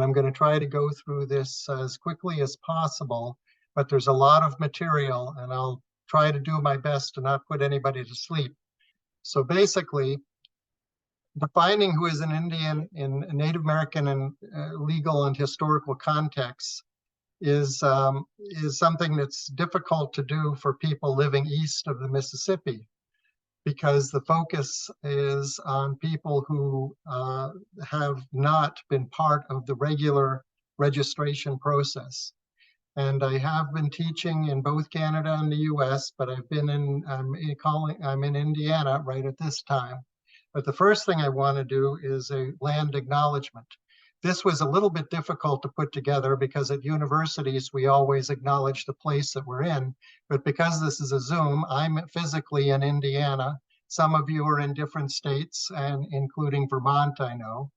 I'm going to try to go through this as quickly as possible, but there's a lot of material, and I'll try to do my best to not put anybody to sleep. So basically, defining who is an Indian in Native American and legal and historical contexts is something that's difficult to do for people living east of the Mississippi, because the focus is on people who have not been part of the regular registration process. And I have been teaching in both Canada and the US, but I'm in Indiana right at this time. But the first thing I want to do is a land acknowledgement. This was a little bit difficult to put together because at universities, we always acknowledge the place that we're in. But because this is a Zoom, I'm physically in Indiana. Some of you are in different states, and including Vermont, I know.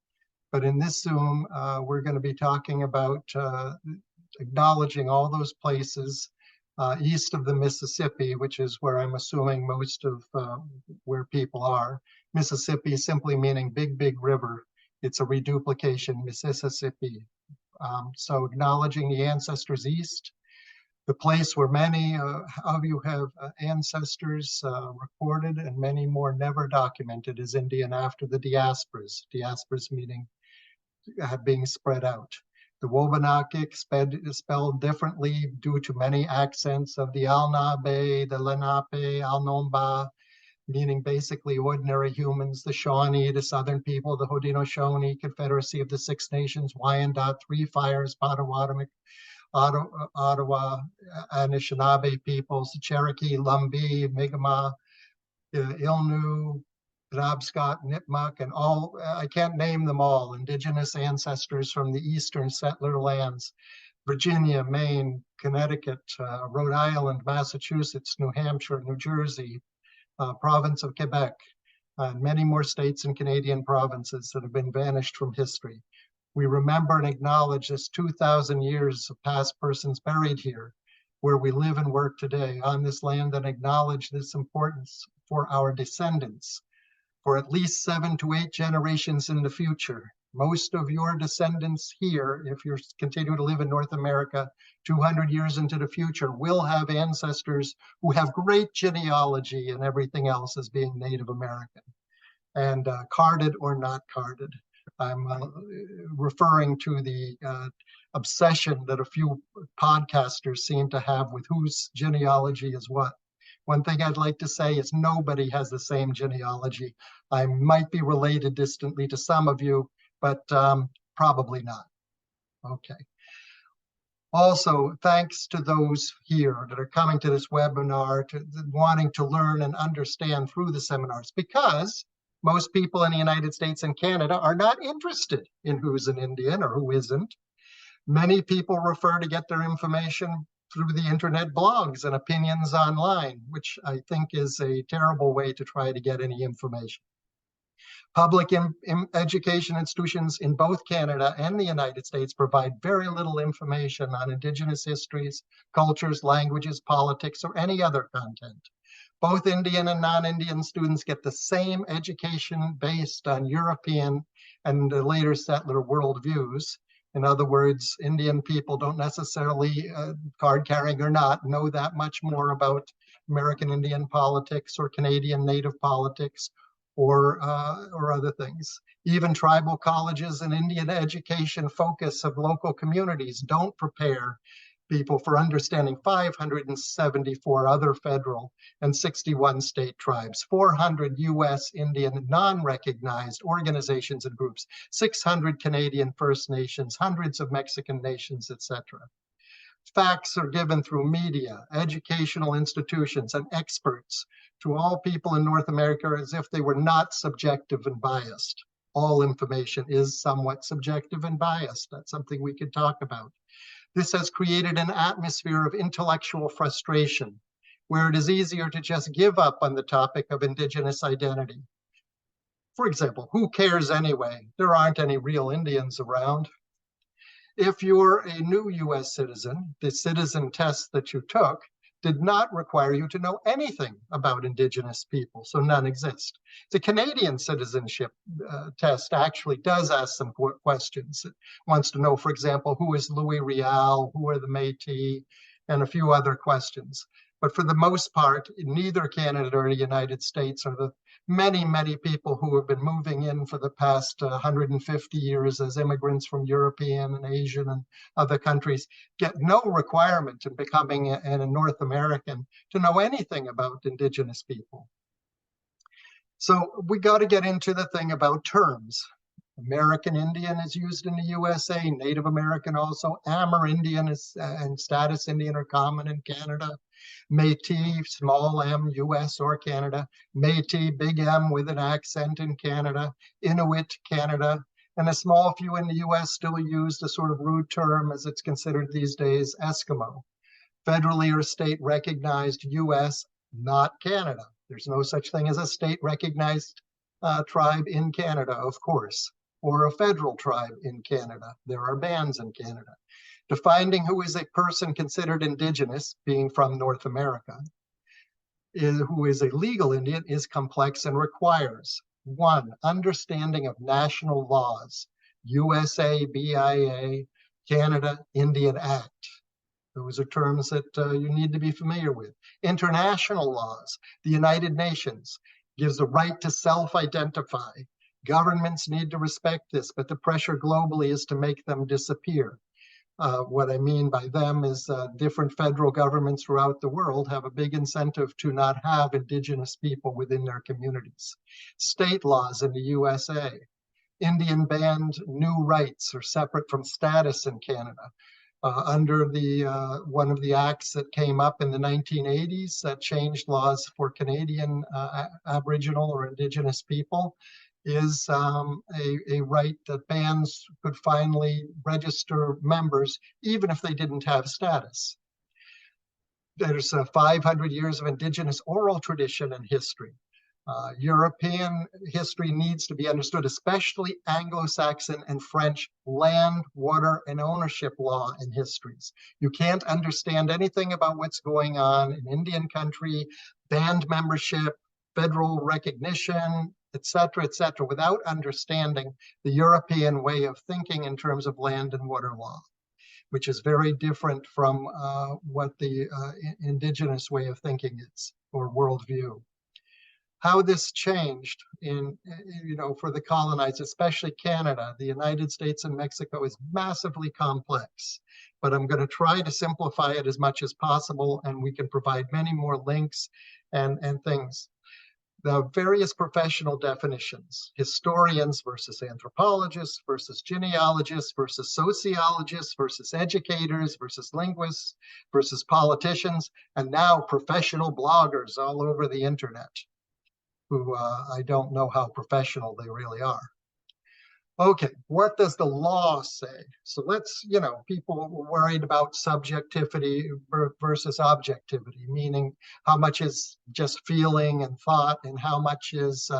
But in this Zoom, we're going to be talking about acknowledging all those places east of the Mississippi, which is where I'm assuming most of where people are. Mississippi simply meaning big, big river. It's a reduplication, Mississippi. So acknowledging the ancestors east, the place where many of you have ancestors recorded and many more never documented is Indian after the diasporas. Diasporas meaning being spread out. The Wabanaki is spelled differently due to many accents of the Alnabe, the Lenape, Alnomba, meaning basically ordinary humans, the Shawnee, the Southern people, the Haudenosaunee, Confederacy of the Six Nations, Wyandot, Three Fires, Potawatomi, Ottawa, Anishinaabe peoples, the Cherokee, Lumbee, Mi'kmaq, Ilnu, Penobscot, Nipmuc, and all, I can't name them all, indigenous ancestors from the eastern settler lands, Virginia, Maine, Connecticut, Rhode Island, Massachusetts, New Hampshire, New Jersey, province of Quebec, and many more states and Canadian provinces that have been vanished from history. We remember and acknowledge this 2,000 years of past persons buried here, where we live and work today on this land, and acknowledge this importance for our descendants for at least 7 to 8 generations in the future. Most of your descendants here, if you continue to live in North America 200 years into the future, will have ancestors who have great genealogy and everything else as being Native American, and carded or not carded. I'm referring to the obsession that a few podcasters seem to have with whose genealogy is what. One thing I'd like to say is nobody has the same genealogy. I might be related distantly to some of you, but probably not. Okay. Also, thanks to those here that are coming to this webinar, wanting to learn and understand through the seminars, because most people in the United States and Canada are not interested in who's an Indian or who isn't. Many people refer to get their information through the internet blogs and opinions online, which I think is a terrible way to try to get any information. Public education institutions in both Canada and the United States provide very little information on Indigenous histories, cultures, languages, politics, or any other content. Both Indian and non-Indian students get the same education based on European and later settler worldviews. In other words, Indian people don't necessarily, card-carrying or not, know that much more about American Indian politics or Canadian Native politics or other things. Even tribal colleges and Indian education focus of local communities don't prepare people for understanding 574 other federal and 61 state tribes, 400 US Indian non-recognized organizations and groups, 600 Canadian First Nations, hundreds of Mexican nations, etc. Facts are given through media, educational institutions, and experts to all people in North America as if they were not subjective and biased. All information is somewhat subjective and biased. That's something we could talk about. This has created an atmosphere of intellectual frustration, where it is easier to just give up on the topic of Indigenous identity. For example, who cares anyway? There aren't any real Indians around. If you're a new US citizen, the citizen test that you took did not require you to know anything about Indigenous people, so none exist. The Canadian citizenship test actually does ask some questions. It wants to know, for example, who is Louis Riel, who are the Métis, and a few other questions. But for the most part, neither Canada or the United States are the many, many people who have been moving in for the past 150 years as immigrants from European and Asian and other countries get no requirement in becoming a North American to know anything about Indigenous people. So we got to get into the thing about terms. American Indian is used in the USA, Native American also, Amerindian is, and Status Indian are common in Canada. Métis, small m, US or Canada. Métis, big M with an accent in Canada. Inuit, Canada. And a small few in the US still use the sort of rude term, as it's considered these days, Eskimo. Federally or state recognized US, not Canada. There's no such thing as a state recognized tribe in Canada, of course, or a federal tribe in Canada. There are bans in Canada. Defining who is a person considered Indigenous, being from North America, who is a legal Indian, is complex and requires, 1, understanding of national laws, USA, BIA, Canada, Indian Act. Those are terms that you need to be familiar with. International laws, the United Nations gives the right to self-identify. Governments need to respect this, but the pressure globally is to make them disappear. What I mean by them is different federal governments throughout the world have a big incentive to not have Indigenous people within their communities. State laws in the USA. Indian band new rights are separate from status in Canada. Under the one of the acts that came up in the 1980s that changed laws for Canadian Aboriginal or Indigenous people is a right that bands could finally register members even if they didn't have status. There's 500 years of Indigenous oral tradition and history. European history needs to be understood, especially Anglo-Saxon and French land, water, and ownership law and histories. You can't understand anything about what's going on in Indian country, band membership, federal recognition, et cetera, without understanding the European way of thinking in terms of land and water law, which is very different from what the Indigenous way of thinking is, or worldview. How this changed for the colonized, especially Canada, the United States and Mexico, is massively complex, but I'm going to try to simplify it as much as possible, and we can provide many more links and things. The various professional definitions, historians versus anthropologists versus genealogists versus sociologists versus educators versus linguists versus politicians, and now professional bloggers all over the internet, who I don't know how professional they really are. Okay, what does the law say? So let's, people were worried about subjectivity versus objectivity, meaning how much is just feeling and thought and how much is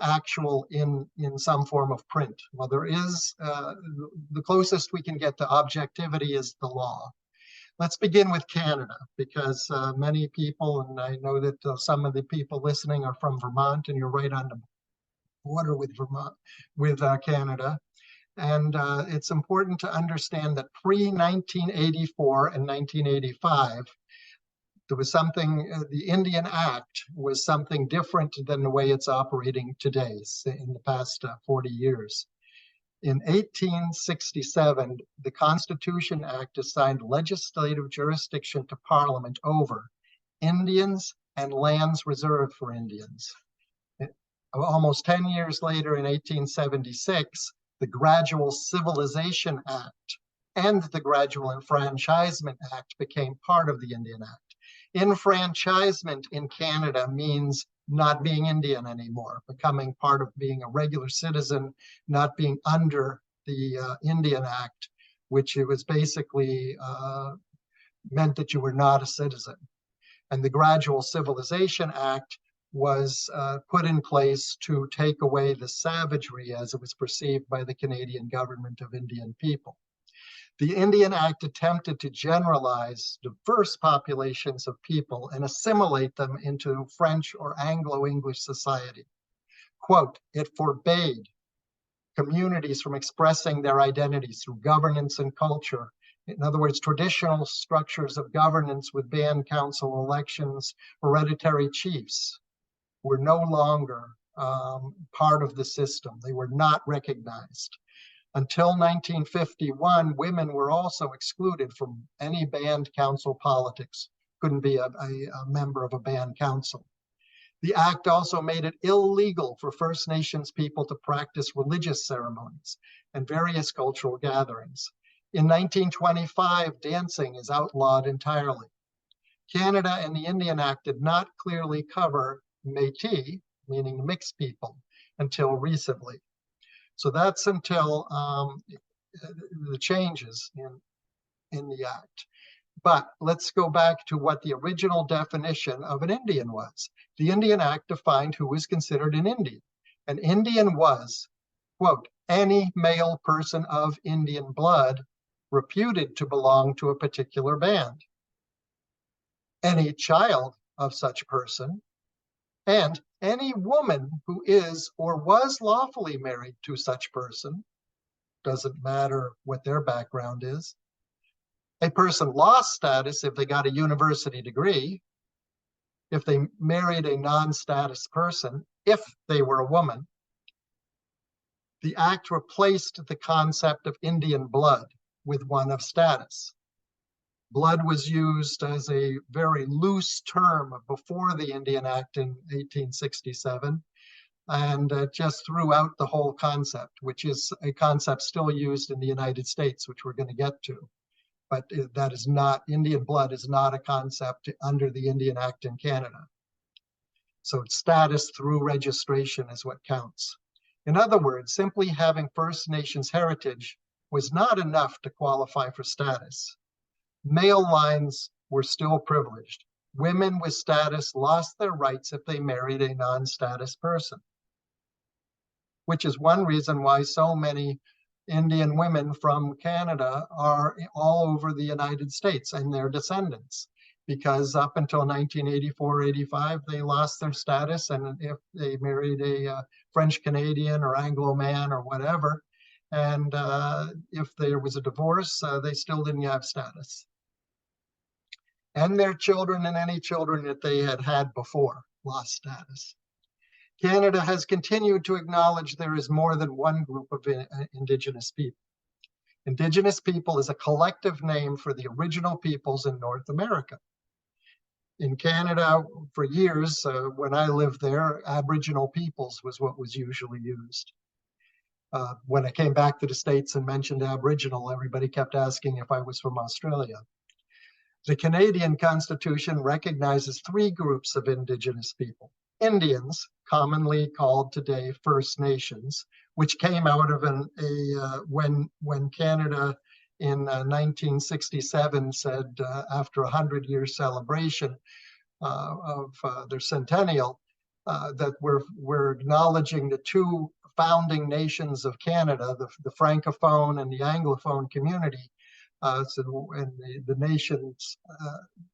actual in some form of print. Well, there is, the closest we can get to objectivity is the law. Let's begin with Canada, because many people, and I know that some of the people listening are from Vermont, and you're right on the border with Vermont, with Canada. And it's important to understand that pre-1984 and 1985, there was something, the Indian Act was something different than the way it's operating today in the past 40 years. In 1867, the Constitution Act assigned legislative jurisdiction to Parliament over Indians and lands reserved for Indians. Almost 10 years later, in 1876, the Gradual Civilization Act and the Gradual Enfranchisement Act became part of the Indian Act. Enfranchisement in Canada means not being Indian anymore, becoming part of being a regular citizen, not being under the Indian Act, which it was basically meant that you were not a citizen. And the Gradual Civilization Act was put in place to take away the savagery as it was perceived by the Canadian government of Indian people. The Indian Act attempted to generalize diverse populations of people and assimilate them into French or Anglo-English society. Quote, it forbade communities from expressing their identities through governance and culture. In other words, traditional structures of governance with band council elections, hereditary chiefs were no longer part of the system. They were not recognized. Until 1951, women were also excluded from any band council politics, couldn't be a member of a band council. The act also made it illegal for First Nations people to practice religious ceremonies and various cultural gatherings. In 1925, dancing is outlawed entirely. Canada and the Indian Act did not clearly cover Métis, meaning mixed people, until recently. So that's until the changes in the Act. But let's go back to what the original definition of an Indian was. The Indian Act defined who was considered an Indian. An Indian was, quote, any male person of Indian blood reputed to belong to a particular band, any child of such person, and any woman who is or was lawfully married to such person, doesn't matter what their background is. A person lost status if they got a university degree, if they married a non-status person, if they were a woman. The act replaced the concept of Indian blood with one of status. Blood was used as a very loose term before the Indian Act in 1867, and just threw out the whole concept, which is a concept still used in the United States, which we're going to get to. But that is not, Indian blood is not a concept under the Indian Act in Canada. So status through registration is what counts. In other words, simply having First Nations heritage was not enough to qualify for status. Male lines were still privileged. Women with status lost their rights if they married a non-status person, which is one reason why so many Indian women from Canada are all over the United States and their descendants, because up until 1984-85, they lost their status, and if they married a French Canadian or Anglo man or whatever, and if there was a divorce, they still didn't have status. And their children and any children that they had had before lost status. Canada has continued to acknowledge there is more than one group of Indigenous people. Indigenous people is a collective name for the original peoples in North America. In Canada, for years, when I lived there, Aboriginal peoples was what was usually used. When I came back to the States and mentioned Aboriginal, everybody kept asking if I was from Australia. The Canadian Constitution recognizes three groups of Indigenous people. Indians, commonly called today First Nations, which came out of when Canada in 1967 said, after a 100-year celebration of their centennial, that we're acknowledging the two founding nations of Canada, the Francophone and the Anglophone community. And the nations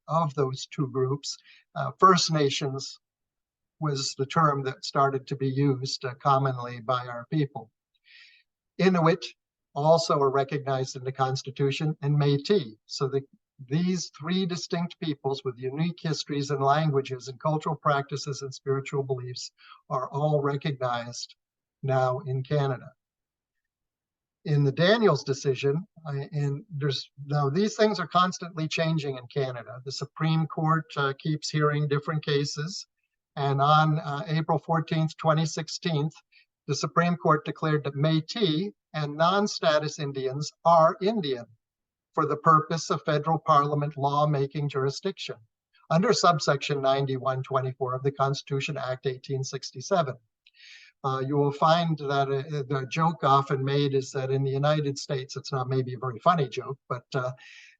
of those two groups, First Nations was the term that started to be used commonly by our people. Inuit also are recognized in the Constitution, and Métis. So these three distinct peoples with unique histories and languages and cultural practices and spiritual beliefs are all recognized now in Canada. In the Daniels decision, now these things are constantly changing in Canada. The Supreme Court keeps hearing different cases. And on April 14th, 2016, the Supreme Court declared that Métis and non-status Indians are Indian for the purpose of federal parliament law-making jurisdiction under subsection 9124 of the Constitution Act 1867. You will find that the joke often made is that in the United States, it's not maybe a very funny joke, but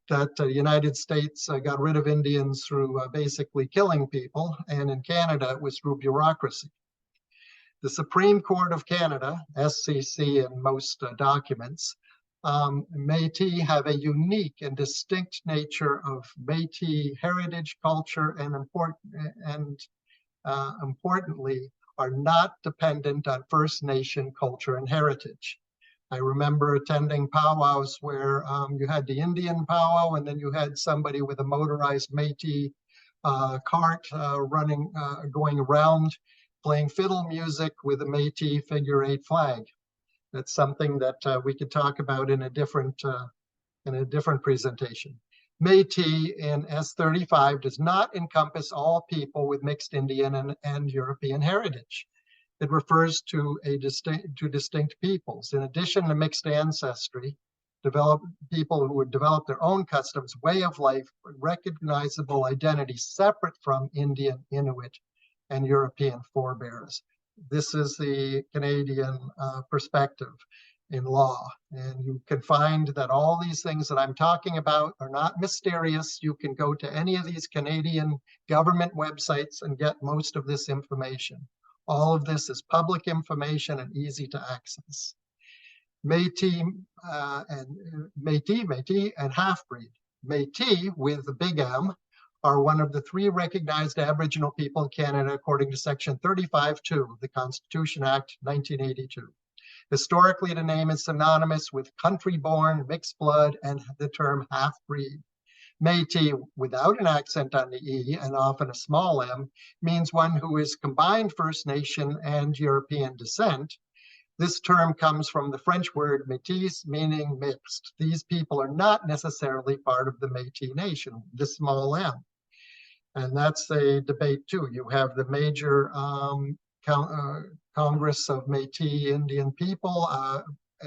that the United States got rid of Indians through basically killing people, and in Canada it was through bureaucracy. The Supreme Court of Canada, SCC in most documents, Métis have a unique and distinct nature of Métis heritage, culture, and importantly, are not dependent on First Nation culture and heritage. I remember attending powwows where you had the Indian powwow, and then you had somebody with a motorized Métis cart going around playing fiddle music with a Métis figure-8 flag. That's something that we could talk about in a different presentation. Métis in S35 does not encompass all people with mixed Indian and European heritage. It refers to distinct peoples. In addition to mixed ancestry, people who would develop their own customs, way of life, recognizable identity separate from Indian, Inuit, and European forebears. This is the Canadian perspective in law. And you can find that all these things that I'm talking about are not mysterious. You can go to any of these Canadian government websites and get most of this information. All of this is public information and easy to access. Métis and half-breed. Métis, with the big M, are one of the 3 recognized Aboriginal people in Canada according to Section 35(2) of the Constitution Act 1982. Historically, the name is synonymous with country-born, mixed blood, and the term half-breed. Métis, without an accent on the E and often a small m, means one who is combined First Nation and European descent. This term comes from the French word métis, meaning mixed. These people are not necessarily part of the Métis Nation, the small m. And that's a debate too. You have the major Congress of Métis Indian People,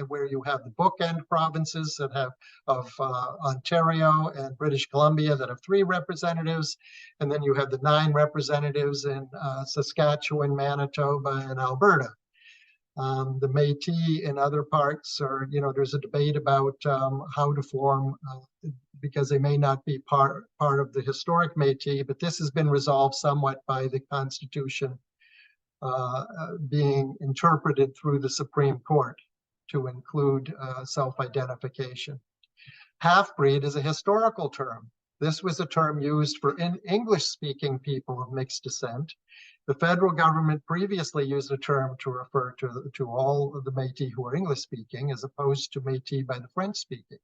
where you have the bookend provinces that have Ontario and British Columbia that have 3 representatives, and then you have the 9 representatives in Saskatchewan, Manitoba, and Alberta. The Métis in other parts are, there's a debate about how to form, because they may not be part of the historic Métis, but this has been resolved somewhat by the Constitution being interpreted through the Supreme Court to include self-identification. Half-breed is a historical term. This was a term used for English-speaking people of mixed descent. The federal government previously used a term to refer to all of the Métis who are English-speaking, as opposed to Métis by the French-speaking.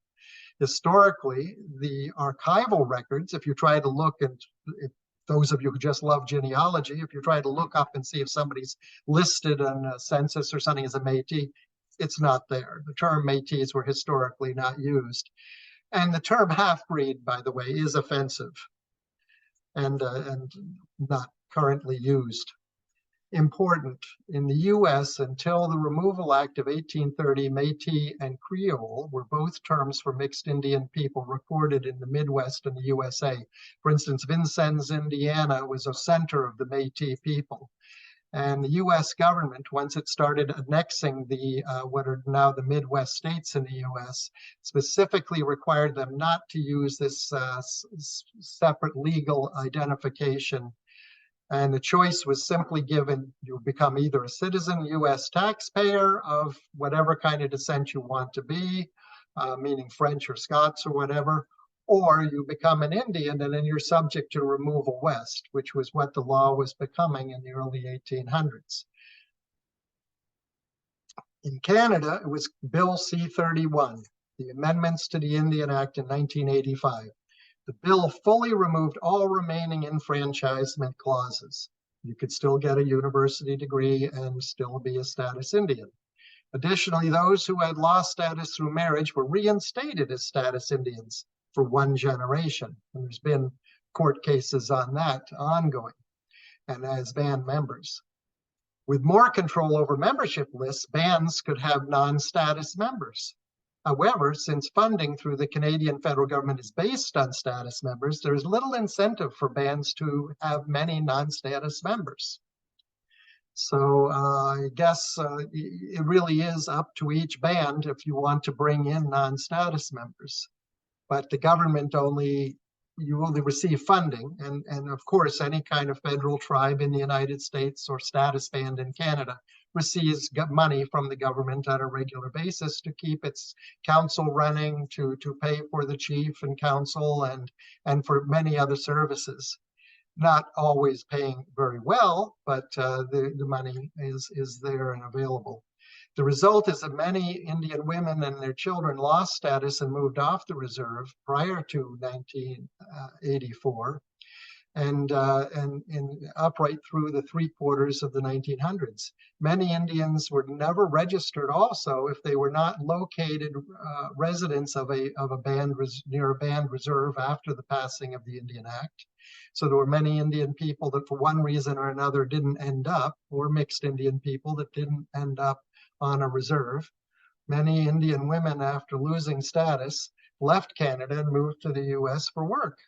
Historically, the archival records, if you try to look, and those of you who just love genealogy, if you try to look up and see if somebody's listed on a census or something as a Métis, it's not there. The term Métis were historically not used. And the term half-breed, by the way, is offensive and not currently used. Important, in the US, until the Removal Act of 1830, Métis and Creole were both terms for mixed Indian people recorded in the Midwest and the USA. For instance, Vincennes, Indiana was a center of the Métis people. And the US government, once it started annexing the what are now the Midwest states in the US, specifically required them not to use this separate legal identification. And the choice was simply given: you become either a citizen US taxpayer of whatever kind of descent you want to be, meaning French or Scots or whatever, or you become an Indian and then you're subject to removal west, which was what the law was becoming in the early 1800s. In Canada, it was Bill C-31, the amendments to the Indian Act in 1985. The bill fully removed all remaining enfranchisement clauses. You could still get a university degree and still be a status Indian. Additionally, those who had lost status through marriage were reinstated as status Indians for 1 generation. And there's been court cases on that ongoing, and as band members. With more control over membership lists, bands could have non-status members. However, since funding through the Canadian federal government is based on status members, there is little incentive for bands to have many non-status members. So I guess it really is up to each band if you want to bring in non-status members. But the government only you only receive funding, and of course any kind of federal tribe in the United States or status band in Canada receives money from the government on a regular basis to keep its council running, to pay for the chief and council, and for many other services. Not always paying very well, but the money is there and available. The result is that many Indian women and their children lost status and moved off the reserve prior to 1984, and up right through the 3/4 of the 1900s. Many Indians were never registered also if they were not located residents of a band near a band reserve after the passing of the Indian Act. So there were many Indian people that for one reason or another didn't end up, or mixed Indian people that didn't end up on a reserve. Many Indian women, after losing status, left Canada and moved to the US for work.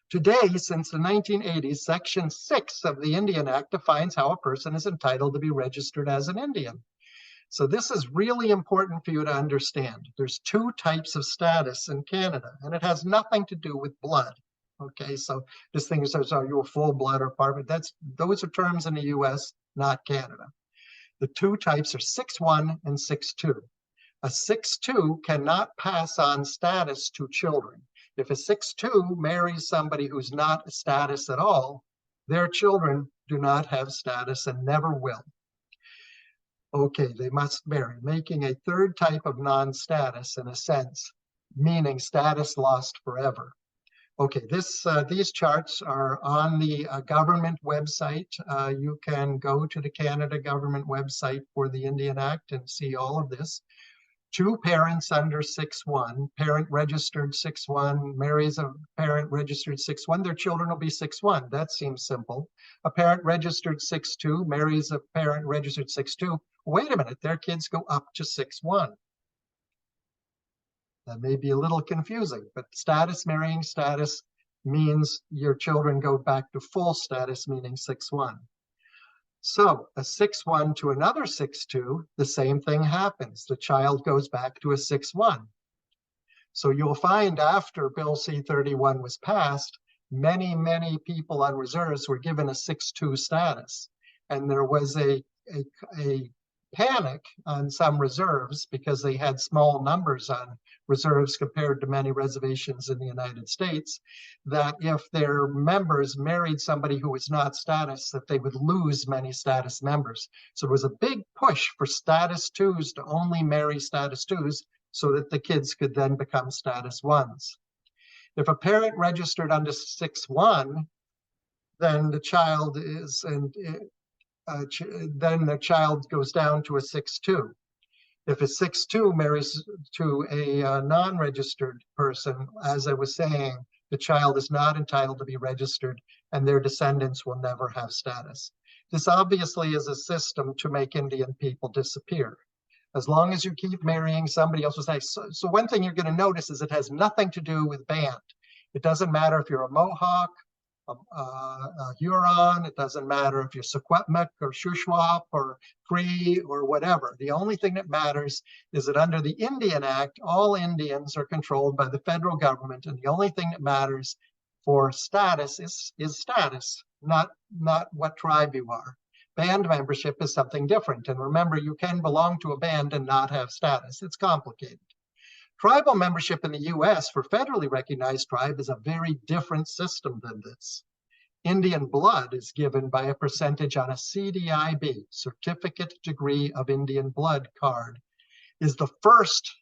Today, since the 1980s, Section 6 of the Indian Act defines how a person is entitled to be registered as an Indian. So this is really important for you to understand. There's two types of status in Canada, and it has nothing to do with blood. Okay, so this thing says, are you a full blood or part? Those are terms in the US, not Canada. The two types are 6-1 and 6-2. A 6-2 cannot pass on status to children. If a 6-2 marries somebody who's not a status at all, their children do not have status and never will. Okay, they must marry, making a third type of non-status in a sense, meaning status lost forever. Okay, these charts are on the government website. You can go to the Canada government website for the Indian Act and see all of this. Two parents under 6-1, parent registered 6-1, marries a parent registered 6-1, their children will be 6-1. That seems simple. A parent registered 6-2 marries a parent registered 6-2. Wait a minute, their kids go up to 6-1. That may be a little confusing, but status marrying status means your children go back to full status, meaning 6-1. So a 6-1 to another 6-2, the same thing happens. The child goes back to a 6-1. So you'll find after Bill C-31 was passed, many, many people on reserves were given a 6-2 status. And there was a panic on some reserves because they had small numbers on reserves compared to many reservations in the United States, that if their members married somebody who was not status, that they would lose many status members. So there was a big push for status 2s to only marry status 2s so that the kids could then become status 1s. If a parent registered under 6-1, then the child is, then the child goes down to a 6-2. If a 6-2 marries to a non-registered person, as I was saying, the child is not entitled to be registered and their descendants will never have status. This obviously is a system to make Indian people disappear. As long as you keep marrying somebody else's name. So one thing you're going to notice is it has nothing to do with band. It doesn't matter if you're a Mohawk, a Huron, it doesn't matter if you're Secwepemc or Shuswap or Cree or whatever. The only thing that matters is that under the Indian Act, all Indians are controlled by the federal government, and the only thing that matters for status is status, not what tribe you are. Band membership is something different, and remember, you can belong to a band and not have status. It's complicated. Tribal membership in the US for federally recognized tribe is a very different system than this. Indian blood is given by a percentage on a CDIB, Certificate Degree of Indian Blood card, is the first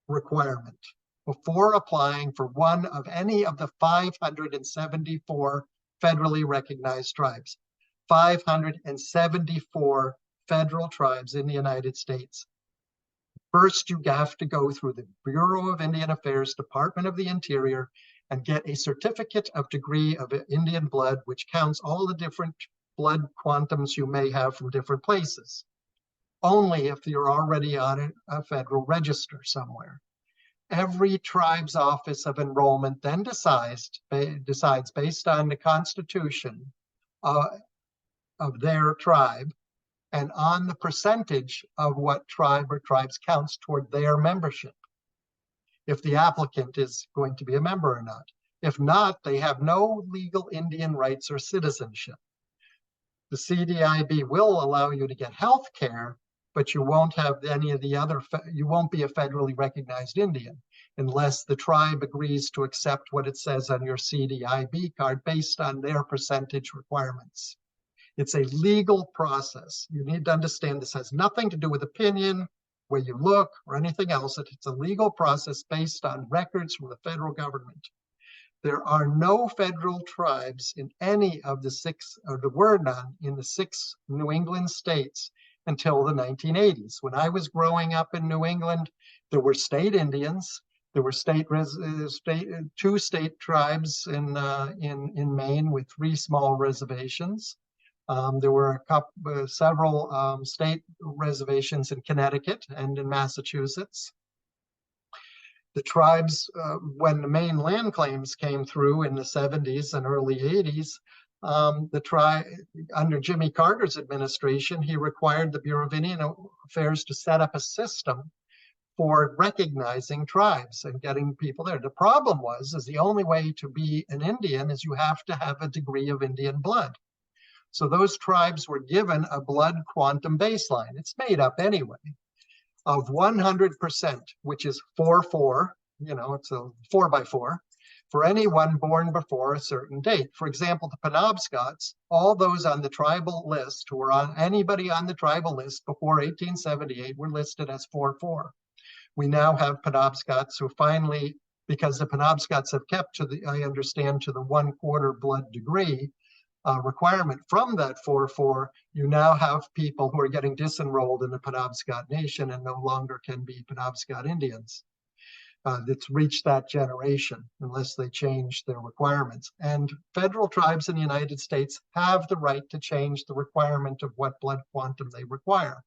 requirement before applying for one of any of the 574 federally recognized tribes. 574 federal tribes in the United States. First, you have to go through the Bureau of Indian Affairs, Department of the Interior, and get a certificate of degree of Indian blood, which counts all the different blood quantums you may have from different places. Only if you're already on a federal register somewhere. Every tribe's office of enrollment then decides based on the constitution of their tribe, and on the percentage of what tribe or tribes counts toward their membership. if the applicant is going to be a member or not. If not, they have no legal Indian rights or citizenship. The CDIB will allow you to get health care, but you won't have any of the other, you won't be a federally recognized Indian unless the tribe agrees to accept what it says on your CDIB card based on their percentage requirements. It's a legal process. You need to understand this has nothing to do with opinion, where you look, or anything else. It's a legal process based on records from the federal government. There are no federal tribes in any of the six, or there were none in the 6 New England states until the 1980s. When I was growing up in New England, there were state Indians. There were two state tribes in Maine with 3 small reservations. There were several state reservations in Connecticut and in Massachusetts. The tribes, when the Maine land claims came through in the 70s and early 80s, under Jimmy Carter's administration, he required the Bureau of Indian Affairs to set up a system for recognizing tribes and getting people there. The problem is the only way to be an Indian is you have to have a degree of Indian blood. So those tribes were given a blood quantum baseline. It's made up anyway, of 100%, which is 4-4, it's a 4x4, for anyone born before a certain date. For example, the Penobscots, all those on the tribal list who were anybody on the tribal list before 1878 were listed as 4-4. We now have Penobscots who finally, because the Penobscots have kept to the, I understand, to the 1/4 blood degree requirement from that 4-4, you now have people who are getting disenrolled in the Penobscot Nation and no longer can be Penobscot Indians. That's reached that generation unless they change their requirements. And federal tribes in the United States have the right to change the requirement of what blood quantum they require.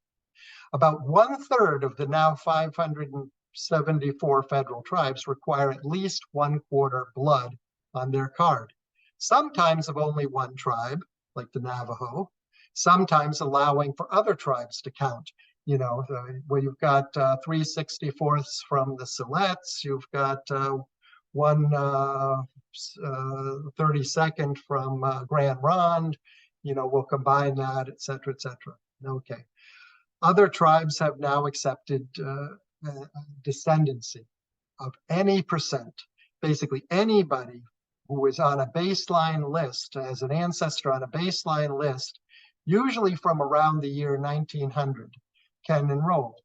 About 1/3 of the now 574 federal tribes require at least 1/4 blood on their card. Sometimes of only one tribe, like the Navajo, sometimes allowing for other tribes to count. Where you've got 3/64ths from the Silex, you've got 1/32 from Grand Ronde, we'll combine that, et cetera, et cetera. Okay. Other tribes have now accepted descendancy of any percent. Basically, anybody who is on a baseline list, as an ancestor on a baseline list, usually from around the year 1900, can enroll.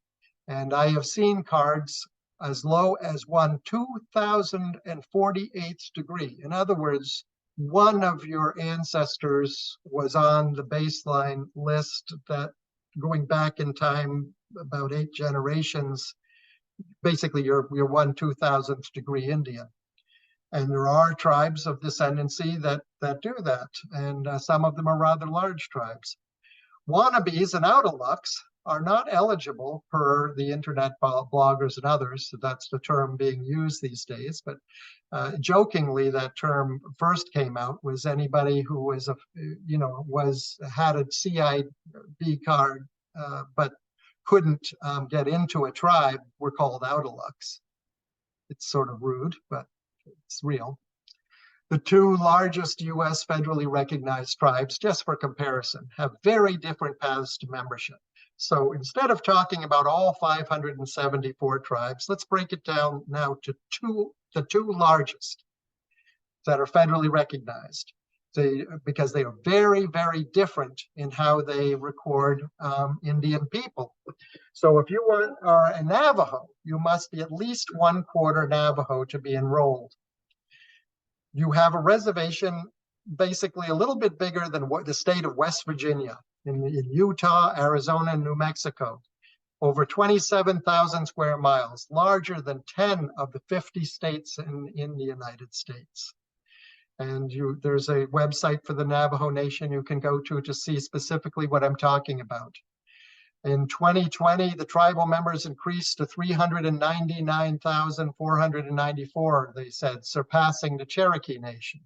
And I have seen cards as low as 1/2048th degree. In other words, one of your ancestors was on the baseline list that, going back in time about 8 generations, basically you're 1/2000th degree Indian. And there are tribes of descendancy that do that, and some of them are rather large tribes. Wannabes and out-of-lucks are not eligible per the internet bloggers and others. So that's the term being used these days. But jokingly, that term first came out was anybody who was had a CIB card but couldn't get into a tribe were called out-of-lucks. It's sort of rude, but it's real. The 2 largest US federally recognized tribes, just for comparison, have very different paths to membership. So instead of talking about all 574 tribes, let's break it down now to the 2 largest that are federally recognized, because they are very, very different in how they record Indian people. So if you are a Navajo, you must be at least 1/4 Navajo to be enrolled. You have a reservation basically a little bit bigger than the state of West Virginia, in Utah, Arizona, and New Mexico. Over 27,000 square miles, larger than 10 of the 50 states in the United States. And there's a website for the Navajo Nation you can go to see specifically what I'm talking about. In 2020, the tribal members increased to 399,494, they said, surpassing the Cherokee Nation.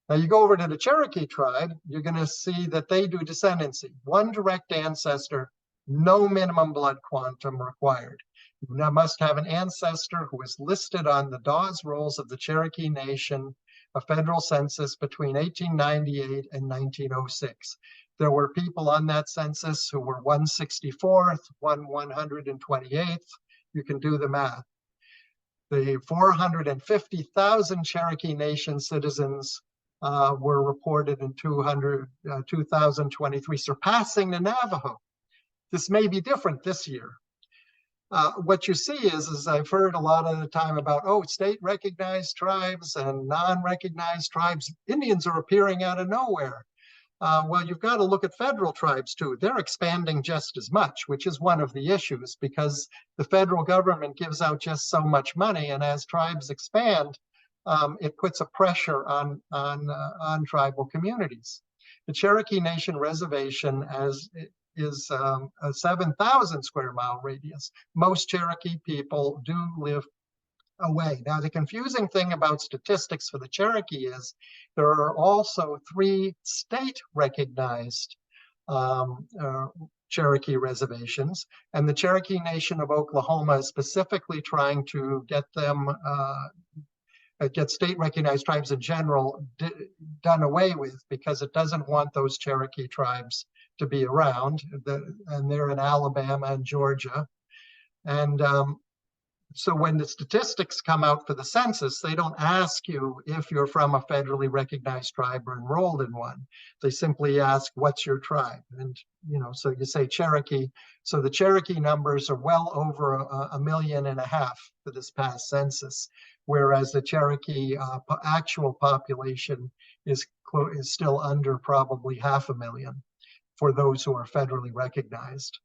Now you go over to the Cherokee tribe, you're going to see that they do descendancy. 1 direct ancestor, no minimum blood quantum required. You now must have an ancestor who is listed on the Dawes Rolls of the Cherokee Nation, a federal census between 1898 and 1906. There were people on that census who were 164th, 128th. You can do the math. The 450,000 Cherokee Nation citizens were reported in 2023, surpassing the Navajo. This may be different this year. What you see is I've heard a lot of the time about, oh, state-recognized tribes and non-recognized tribes. Indians are appearing out of nowhere. Well, you've got to look at federal tribes too. They're expanding just as much, which is one of the issues, because the federal government gives out just so much money, and as tribes expand, it puts a pressure on tribal communities. The Cherokee Nation Reservation is a 7,000 square mile radius. Most Cherokee people do live away. Now, the confusing thing about statistics for the Cherokee is there are also 3 state-recognized Cherokee reservations, and the Cherokee Nation of Oklahoma is specifically trying to get them get state-recognized tribes in general done away with, because it doesn't want those Cherokee tribes to be around, and they're in Alabama and Georgia. And so when the statistics come out for the census, they don't ask you if you're from a federally recognized tribe or enrolled in one. They simply ask, what's your tribe? And, so you say Cherokee. So the Cherokee numbers are well over 1.5 million for this past census, whereas the Cherokee actual population is still under probably 500,000 for those who are federally recognized.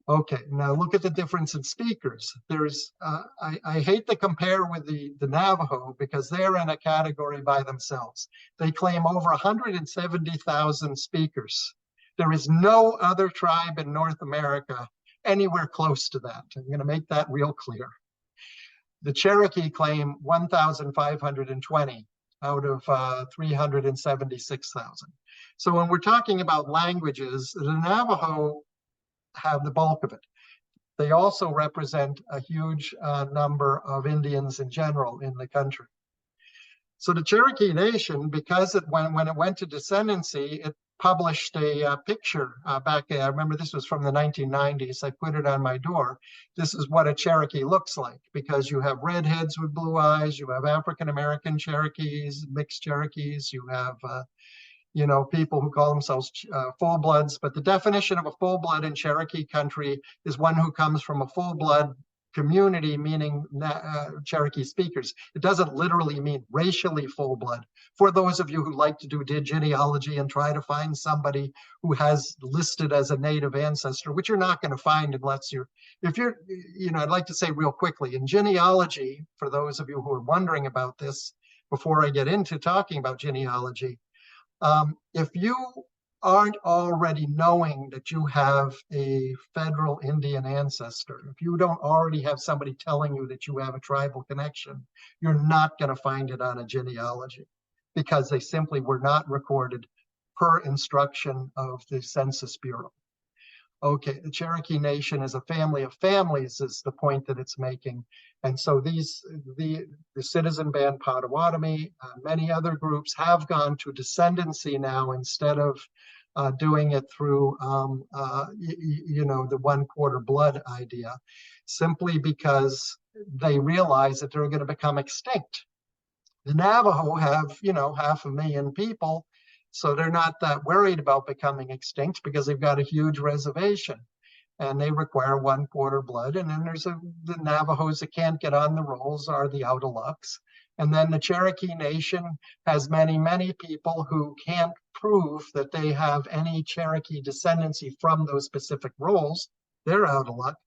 Okay, now look at the difference in speakers. There's, I hate to compare with the Navajo, because they're in a category by themselves. They claim over 170,000 speakers. There is no other tribe in North America anywhere close to that. I'm going to make that real clear. The Cherokee claim 1,520 out of 376,000. So when we're talking about languages, the Navajo have the bulk of it. They also represent a huge number of Indians in general in the country. So the Cherokee Nation, because when it went to descendancy, it published a picture back there. I remember this was from the 1990s. I put it on my door. This is what a Cherokee looks like, because you have redheads with blue eyes, you have African-American Cherokees, mixed Cherokees, you have people who call themselves full-bloods, but the definition of a full-blood in Cherokee country is one who comes from a full-blood community, meaning Cherokee speakers. It doesn't literally mean racially full-blood. For those of you who like to do genealogy and try to find somebody who has listed as a native ancestor, which you're not going to find unless I'd like to say real quickly, in genealogy, for those of you who are wondering about this, before I get into talking about genealogy, if you aren't already knowing that you have a federal Indian ancestor, if you don't already have somebody telling you that you have a tribal connection, you're not going to find it on a genealogy, because they simply were not recorded per instruction of the Census Bureau. Okay, the Cherokee Nation is a family of families is the point that it's making. And so the citizen band Potawatomi, many other groups have gone to descendancy now instead of doing it through, the 1/4 blood idea, simply because they realize that they're going to become extinct. The Navajo have, 500,000 people, so they're not that worried about becoming extinct because they've got a huge reservation and they require 1/4 blood. And then there's the Navajos that can't get on the rolls are the out-of-lucks. And then the Cherokee Nation has many, many people who can't prove that they have any Cherokee descendancy from those specific rolls. They're out of luck.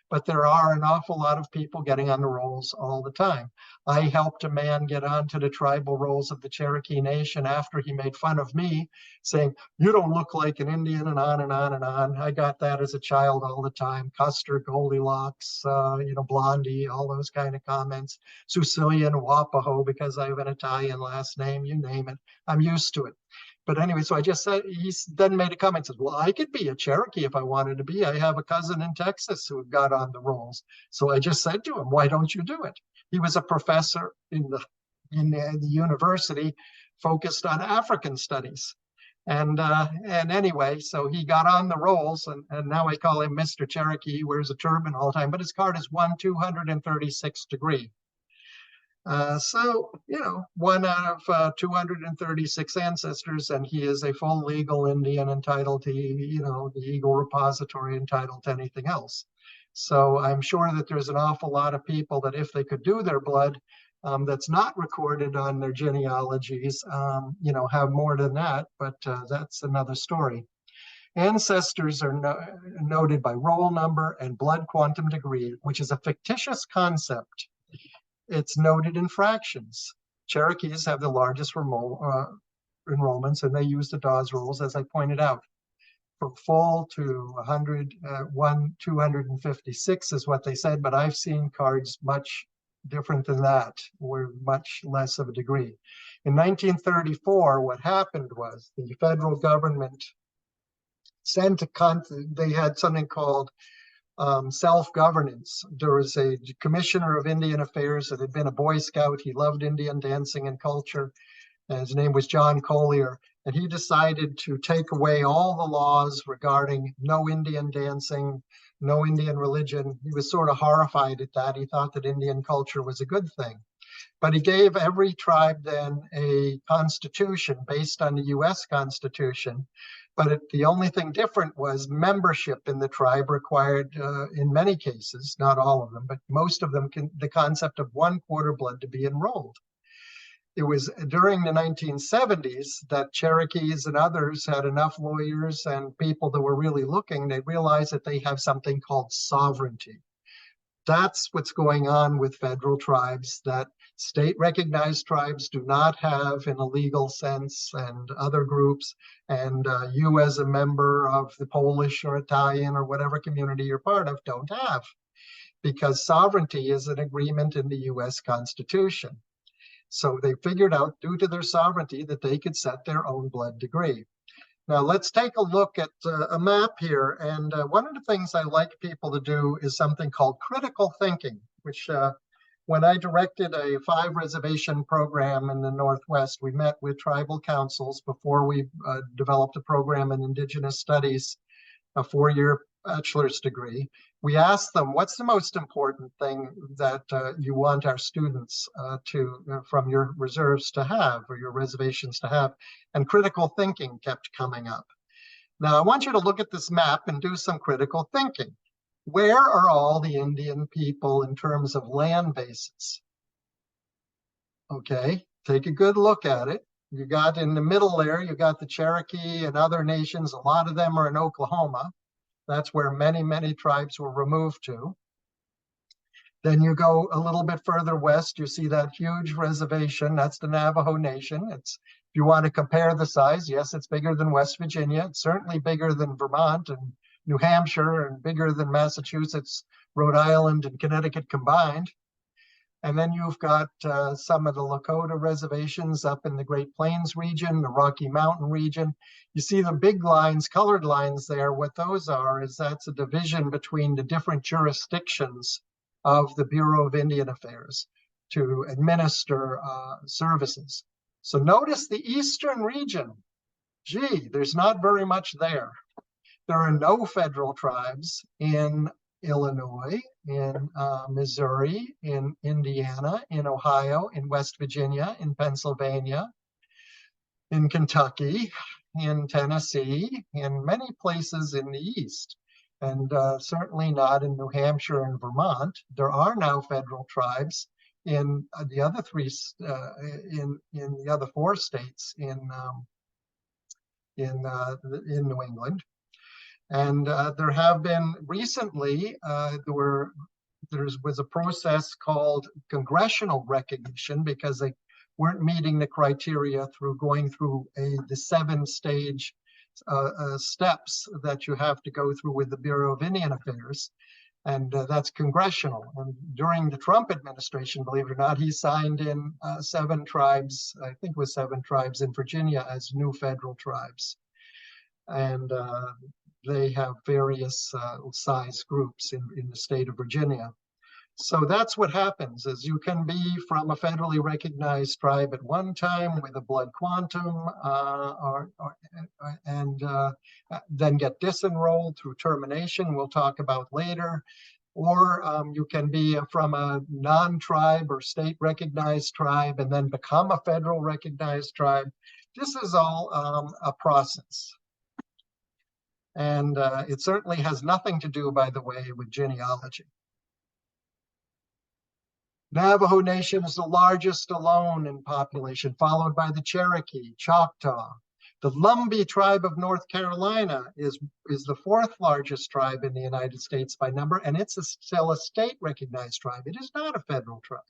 But there are an awful lot of people getting on the rolls all the time. I helped a man get onto the tribal rolls of the Cherokee Nation after he made fun of me, saying, "You don't look like an Indian," and on and on and on. I got that as a child all the time. Custer, Goldilocks, Blondie, all those kind of comments. Sicilian, Wapaho, because I have an Italian last name, you name it. I'm used to it. But anyway, so I just said, he then made a comment, says, well, I could be a Cherokee if I wanted to be. I have a cousin in Texas who got on the rolls. So I just said to him, why don't you do it? He was a professor in the university focused on African studies. And anyway, so he got on the rolls, and now I call him Mr. Cherokee. He wears a turban all the time, but his card is 1/236 degree. So, you know, one out of 236 ancestors, and he is a full legal Indian entitled to, you know, the Eagle Repository entitled to anything else. So I'm sure that there's an awful lot of people that if they could do their blood, that's not recorded on their genealogies, you know, have more than that, but that's another story. Ancestors are noted by roll number and blood quantum degree, which is a fictitious concept. It's noted in fractions. Cherokees have the largest enrollments, and they use the Dawes rolls, as I pointed out. From full to 256 is what they said, but I've seen cards much different than that, were much less of a degree. In 1934, what happened was the federal government sent they had something called self-governance. There was a commissioner of Indian affairs that had been a Boy Scout. He loved Indian dancing and culture. And his name was John Collier. And he decided to take away all the laws regarding no Indian dancing, no Indian religion. He was sort of horrified at that. He thought that Indian culture was a good thing. But he gave every tribe then a constitution based on the US Constitution. But the only thing different was membership in the tribe required, in many cases, not all of them, but most of them, the concept of 1/4 blood to be enrolled. It was during the 1970s that Cherokees and others had enough lawyers and people that were really looking, they realized that they have something called sovereignty. That's what's going on with federal tribes, that state-recognized tribes do not have in a legal sense, and other groups, and you as a member of the Polish or Italian or whatever community you're part of don't have, because sovereignty is an agreement in the US Constitution. So they figured out, due to their sovereignty, that they could set their own blood degree. Now let's take a look at a map here. And one of the things I like people to do is something called critical thinking, which when I directed a 5-reservation program in the Northwest, we met with tribal councils before we developed a program in Indigenous Studies, a 4-year bachelor's degree. We asked them, what's the most important thing that you want our students from your reserves to have, or your reservations to have? And critical thinking kept coming up. Now I want you to look at this map and do some critical thinking. Where are all the Indian people in terms of land bases? Okay, take a good look at it. You got in the middle there, you got the Cherokee and other nations. A lot of them are in Oklahoma. That's where many, many tribes were removed to. Then you go a little bit further west, you see that huge reservation. That's the Navajo Nation. It's, if you want to compare the size, yes, it's bigger than West Virginia. It's certainly bigger than Vermont and New Hampshire, and bigger than Massachusetts, Rhode Island, and Connecticut combined. And then you've got some of the Lakota reservations up in the Great Plains region, the Rocky Mountain region. You see the big lines, colored lines there. What those are is that's a division between the different jurisdictions of the Bureau of Indian Affairs to administer services. So notice the eastern region. Gee, there's not very much there. There are no federal tribes in Illinois, in Missouri, in Indiana, in Ohio, in West Virginia, in Pennsylvania, in Kentucky, in Tennessee, in many places in the East, and certainly not in New Hampshire and Vermont. There are now federal tribes in the other in the other 4 states in New England. And there have been recently, there was a process called congressional recognition, because they weren't meeting the criteria through going through the 7-stage steps that you have to go through with the Bureau of Indian Affairs. And that's congressional. And during the Trump administration, believe it or not, he signed in 7 tribes, I think it was 7 tribes in Virginia as new federal tribes. And they have various size groups in the state of Virginia. So that's what happens, is you can be from a federally recognized tribe at one time with a blood quantum and then get disenrolled through termination, we'll talk about later. Or you can be from a non-tribe or state recognized tribe and then become a federal recognized tribe. This is all a process. And it certainly has nothing to do, by the way, with genealogy. Navajo Nation is the largest alone in population, followed by the Cherokee, Choctaw. The Lumbee tribe of North Carolina is the 4th largest tribe in the United States by number, and it's still a state-recognized tribe. It is not a federal tribe.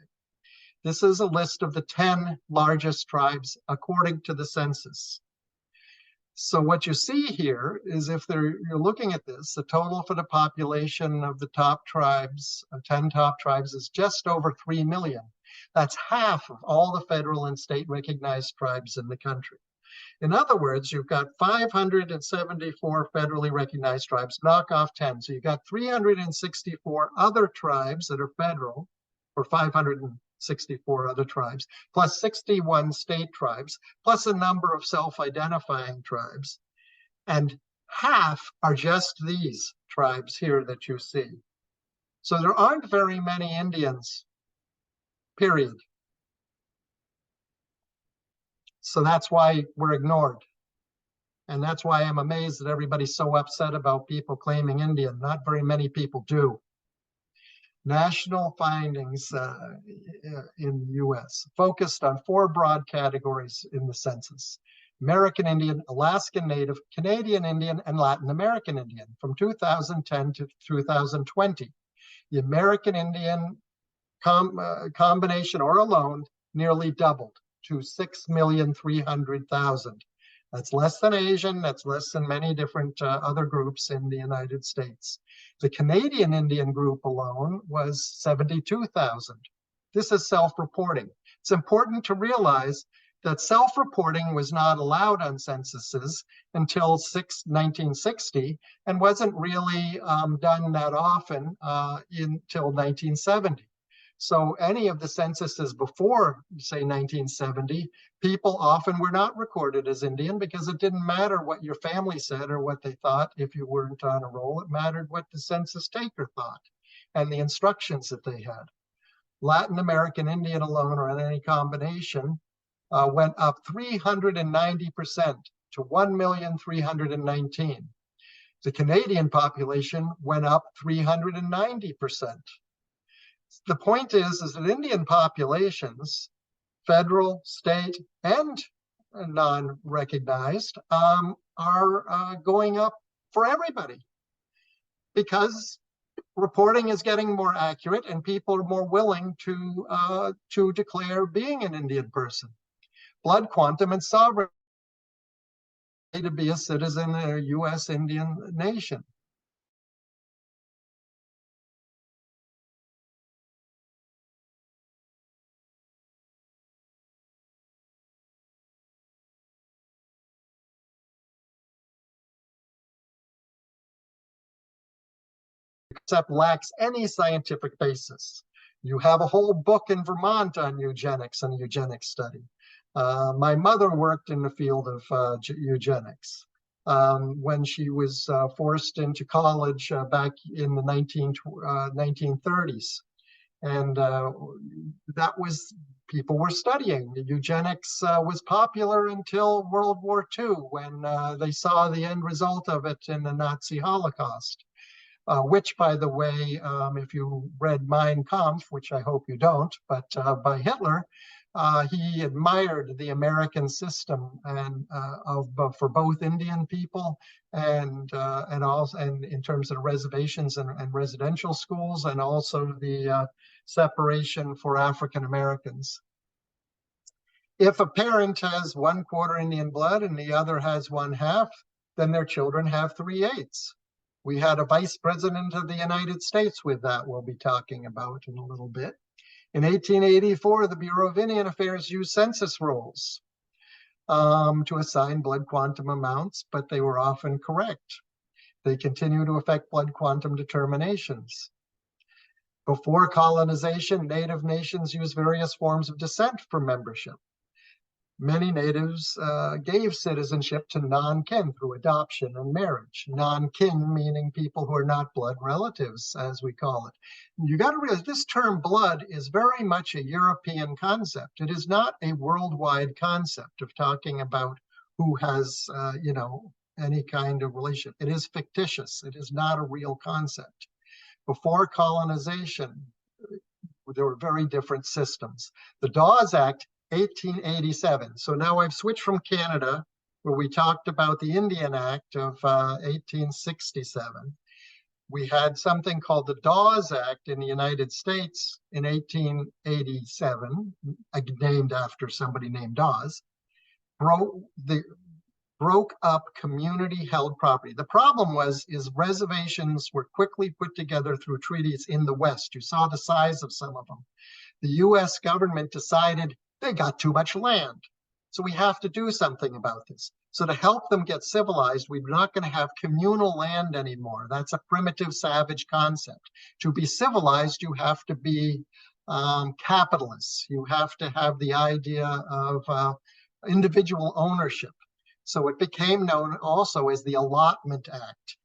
This is a list of the 10 largest tribes according to the census. So what you see here is, if you're looking at this, the total for the population of the top tribes, 10 top tribes, is just over 3 million. That's half of all the federal and state recognized tribes in the country. In other words, you've got 574 federally recognized tribes, knock off 10. So you've got 364 other tribes that are federal, or 564 other tribes, plus 61 state tribes, plus a number of self-identifying tribes. And half are just these tribes here that you see. So there aren't very many Indians, period. So that's why we're ignored. And that's why I'm amazed that everybody's so upset about people claiming Indian. Not very many people do. National findings in the US focused on 4 broad categories in the census: American Indian, Alaskan Native, Canadian Indian, and Latin American Indian from 2010 to 2020. The American Indian combination or alone nearly doubled to 6,300,000. That's less than Asian, that's less than many different other groups in the United States. The Canadian Indian group alone was 72,000. This is self-reporting. It's important to realize that self-reporting was not allowed on censuses until 1960 and wasn't really done that often until 1970. So any of the censuses before, say, 1970, people often were not recorded as Indian because it didn't matter what your family said or what they thought if you weren't on a roll. It mattered what the census taker thought and the instructions that they had. Latin American Indian alone, or in any combination, went up 390% to 1,319,000. The Canadian population went up 390%. The point is that Indian populations, federal, state, and non-recognized, are going up for everybody because reporting is getting more accurate and people are more willing to declare being an Indian person. Blood quantum and sovereignty to be a citizen of a U.S. Indian nation. Except lacks any scientific basis. You have a whole book in Vermont on eugenics and eugenics study. My mother worked in the field of eugenics when she was forced into college back in the 1930s. And that was, people were studying. Eugenics was popular until World War II, when they saw the end result of it in the Nazi Holocaust. Which, by the way, if you read Mein Kampf, which I hope you don't, but by Hitler, he admired the American system and for both Indian people and also in terms of reservations and residential schools, and also the separation for African Americans. If a parent has 1/4 Indian blood and the other has 1/2, then their children have 3/8. We had a vice president of the United States with that we'll be talking about in a little bit. In 1884, the Bureau of Indian Affairs used census rolls to assign blood quantum amounts, but they were often correct. They continue to affect blood quantum determinations. Before colonization, Native nations used various forms of descent for membership. Many natives gave citizenship to non-kin through adoption and marriage. Non-kin meaning people who are not blood relatives, as we call it. You got to realize this term blood is very much a European concept. It is not a worldwide concept of talking about who has, any kind of relation. It is fictitious. It is not a real concept. Before colonization, there were very different systems. The Dawes Act, 1887. So now I've switched from Canada, where we talked about the Indian Act of 1867. We had something called the Dawes Act in the United States in 1887, named after somebody named Dawes, broke up community-held property. The problem is reservations were quickly put together through treaties in the West. You saw the size of some of them. The US government decided they got too much land. So we have to do something about this. So to help them get civilized, we're not going to have communal land anymore. That's a primitive, savage concept. To be civilized, you have to be capitalists. You have to have the idea of individual ownership. So it became known also as the Allotment Act.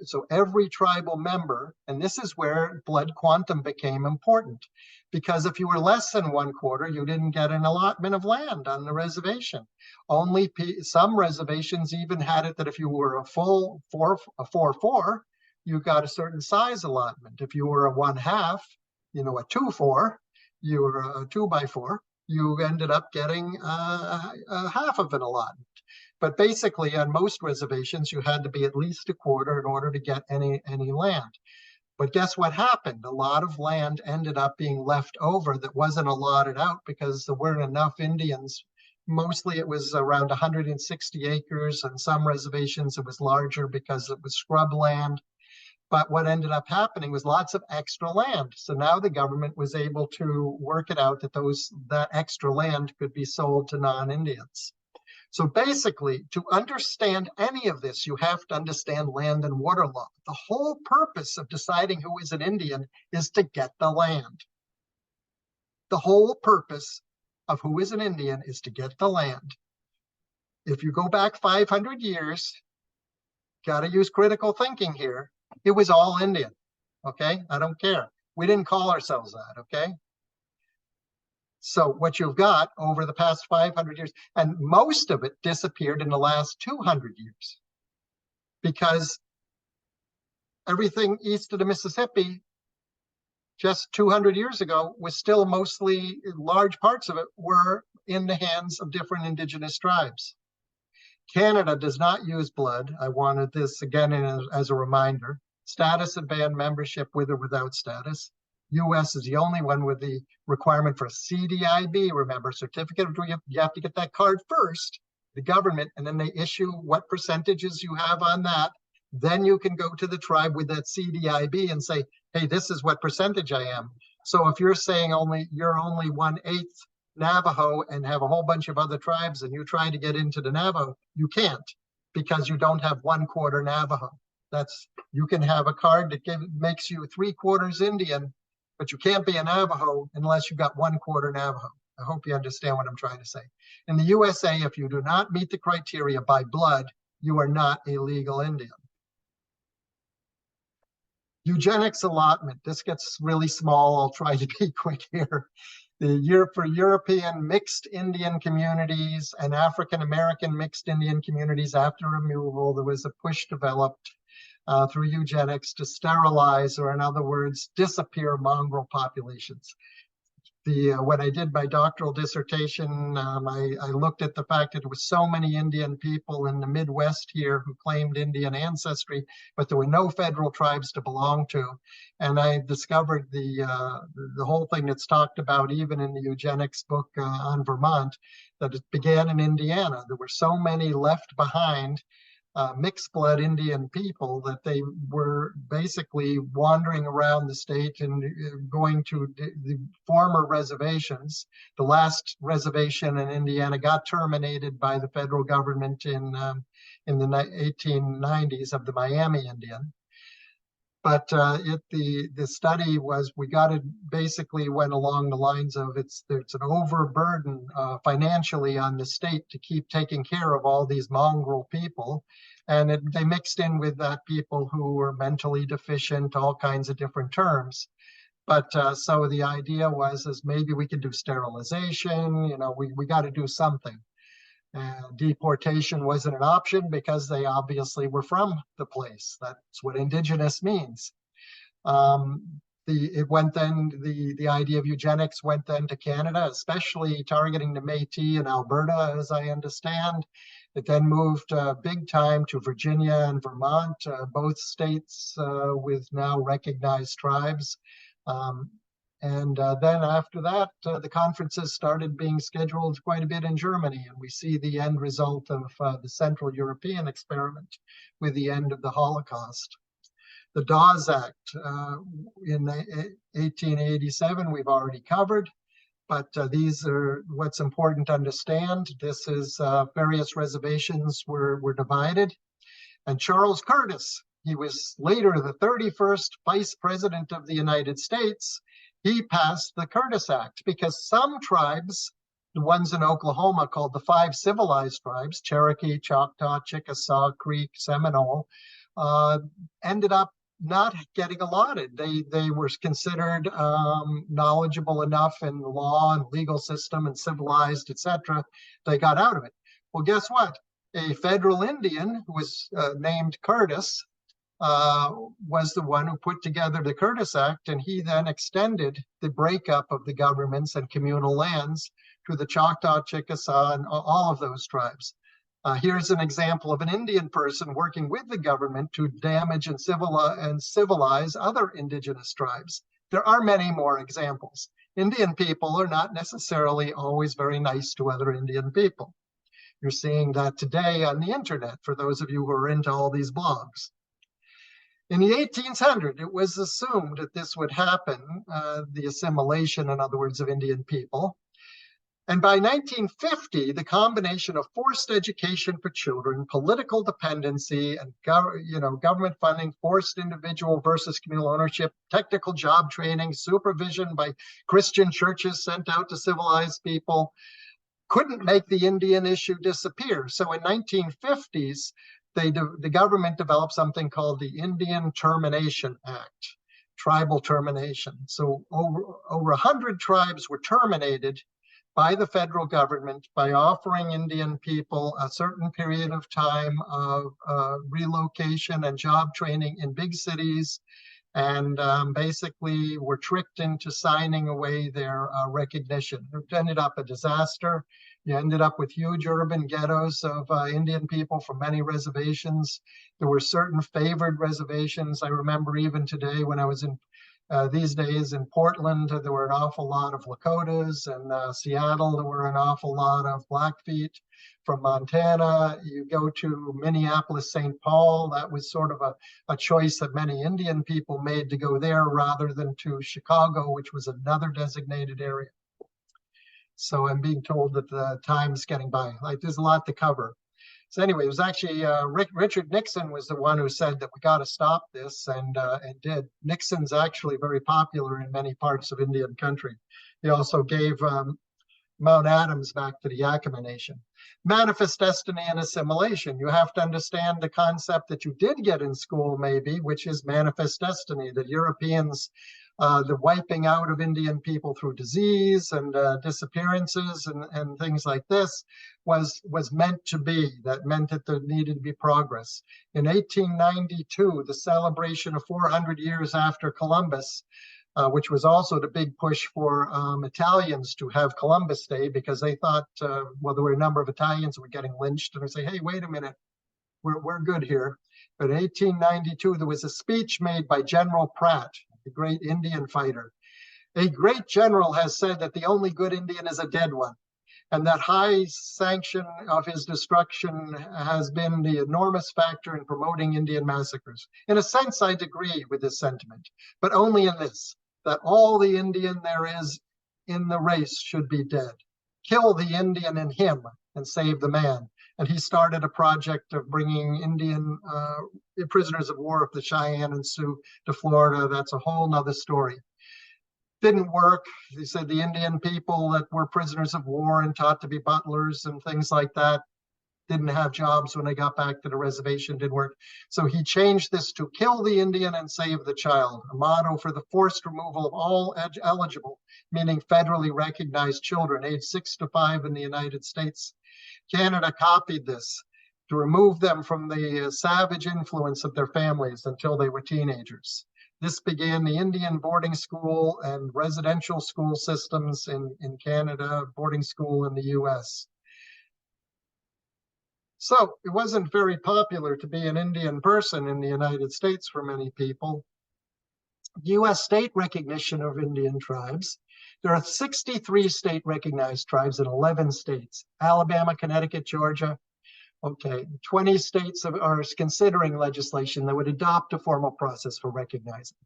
So every tribal member, and this is where blood quantum became important, because if you were less than 1/4, you didn't get an allotment of land on the reservation. Only some reservations even had it that if you were a full 4/4, you got a certain size allotment. If you were a 1/2, a 2/4, you were a 2x4, you ended up getting a half of an allotment. But basically, on most reservations, you had to be at least 1/4 in order to get any land. But guess what happened? A lot of land ended up being left over that wasn't allotted out because there weren't enough Indians. Mostly it was around 160 acres, and some reservations it was larger because it was scrub land. But what ended up happening was lots of extra land. So now the government was able to work it out that that extra land could be sold to non-Indians. So basically, to understand any of this, you have to understand land and water law. The whole purpose of deciding who is an Indian is to get the land. The whole purpose of who is an Indian is to get the land. If you go back 500 years, got to use critical thinking here, it was all Indian, okay? I don't care. We didn't call ourselves that, okay? So what you've got over the past 500 years, and most of it disappeared in the last 200 years, because everything east of the Mississippi just 200 years ago was still mostly, large parts of it were in the hands of different indigenous tribes. Canada does not use blood. I wanted this again as a reminder. Status and band membership with or without status. US is the only one with the requirement for a CDIB, remember, certificate of, you have to get that card first, the government, and then they issue what percentages you have on that. Then you can go to the tribe with that CDIB and say, hey, this is what percentage I am. So if you're saying you're only 1/8 Navajo and have a whole bunch of other tribes and you're trying to get into the Navajo, you can't, because you don't have 1/4 Navajo. You can have a card that makes you 3/4 Indian, but you can't be a Navajo unless you got 1/4 Navajo. I hope you understand what I'm trying to say. In the USA, if you do not meet the criteria by blood, you are not a legal Indian. Eugenics allotment. This gets really small. I'll try to be quick here. For European mixed Indian communities and African-American mixed Indian communities after removal, there was a push developed through eugenics to sterilize, or in other words, disappear mongrel populations. When I did my doctoral dissertation, I looked at the fact that there was so many Indian people in the Midwest here who claimed Indian ancestry, but there were no federal tribes to belong to. And I discovered the whole thing that's talked about even in the eugenics book on Vermont, that it began in Indiana. There were so many left behind mixed blood Indian people, that they were basically wandering around the state and going to the former reservations. The last reservation in Indiana got terminated by the federal government in the 1890s of the Miami Indian. But the study was, we got it, basically went along the lines of it's an overburden financially on the state to keep taking care of all these mongrel people. And they mixed in with that people who were mentally deficient, all kinds of different terms. But so the idea was, is maybe we could do sterilization, you know, we got to do something. Deportation wasn't an option because they obviously were from the place. That's what indigenous means. It went then, the idea of eugenics went then to Canada, especially targeting the Métis in Alberta, as I understand. It then moved big time to Virginia and Vermont, both states with now recognized tribes. And then after that, the conferences started being scheduled quite a bit in Germany. And we see the end result of the Central European experiment with the end of the Holocaust. The Dawes Act in 1887, we've already covered. But these are what's important to understand. This is various reservations were divided. And Charles Curtis, he was later the 31st Vice President of the United States. He passed the Curtis Act because some tribes, the ones in Oklahoma called the 5 civilized tribes, Cherokee, Choctaw, Chickasaw, Creek, Seminole, ended up not getting allotted. They were considered knowledgeable enough in the law and legal system and civilized, etc. They got out of it. Well, guess what? A federal Indian who was named Curtis was the one who put together the Curtis Act, and he then extended the breakup of the governments and communal lands to the Choctaw, Chickasaw, and all of those tribes. Here's an example of an Indian person working with the government to damage and civilize other indigenous tribes. There are many more examples. Indian people are not necessarily always very nice to other Indian people. You're seeing that today on the internet for those of you who are into all these blogs. In the 1800s, it was assumed that this would happen, the assimilation, in other words, of Indian people. And by 1950, the combination of forced education for children, political dependency, and government funding, forced individual versus communal ownership, technical job training, supervision by Christian churches sent out to civilize people, couldn't make the Indian issue disappear. So in 1950s, the government developed something called the Indian Termination Act, tribal termination. So over 100 tribes were terminated by the federal government by offering Indian people a certain period of time of relocation and job training in big cities, and basically were tricked into signing away their recognition. It ended up a disaster. You ended up with huge urban ghettos of Indian people from many reservations. There were certain favored reservations. I remember even today when I was in these days in Portland, there were an awful lot of Lakotas, and Seattle, there were an awful lot of Blackfeet. From Montana, you go to Minneapolis, St. Paul, that was sort of a choice that many Indian people made to go there rather than to Chicago, which was another designated area. So I'm being told that the time's getting by. Like, there's a lot to cover. So anyway, it was actually Richard Nixon was the one who said that we got to stop this, and did. Nixon's actually very popular in many parts of Indian country. He also gave Mount Adams back to the Yakama Nation. Manifest destiny and assimilation. You have to understand the concept that you did get in school, maybe, which is manifest destiny, that Europeans, the wiping out of Indian people through disease and disappearances and things like this was meant to be. That meant that there needed to be progress. In 1892, the celebration of 400 years after Columbus, which was also the big push for Italians to have Columbus Day, because they thought, well, there were a number of Italians who were getting lynched, and they say, hey, wait a minute, we're good here. But in 1892, there was a speech made by General Pratt, the great Indian fighter. A great general has said that the only good Indian is a dead one. And that high sanction of his destruction has been the enormous factor in promoting Indian massacres. In a sense, I agree with this sentiment, but only in this, that all the Indian there is in the race should be dead. Kill the Indian in him and save the man. And he started a project of bringing Indian prisoners of war of the Cheyenne and Sioux to Florida. That's a whole nother story. Didn't work. He said the Indian people that were prisoners of war and taught to be butlers and things like that didn't have jobs when they got back to the reservation, didn't work. So he changed this to kill the Indian and save the child, a motto for the forced removal of all eligible, meaning federally recognized children aged 6 to 5 in the United States. Canada copied this to remove them from the savage influence of their families until they were teenagers. This began the Indian boarding school and residential school systems in Canada, boarding school in the US. So it wasn't very popular to be an Indian person in the United States for many people. US state recognition of Indian tribes. There are 63 state recognized tribes in 11 states, Alabama, Connecticut, Georgia. Okay, 20 states are considering legislation that would adopt a formal process for recognizing.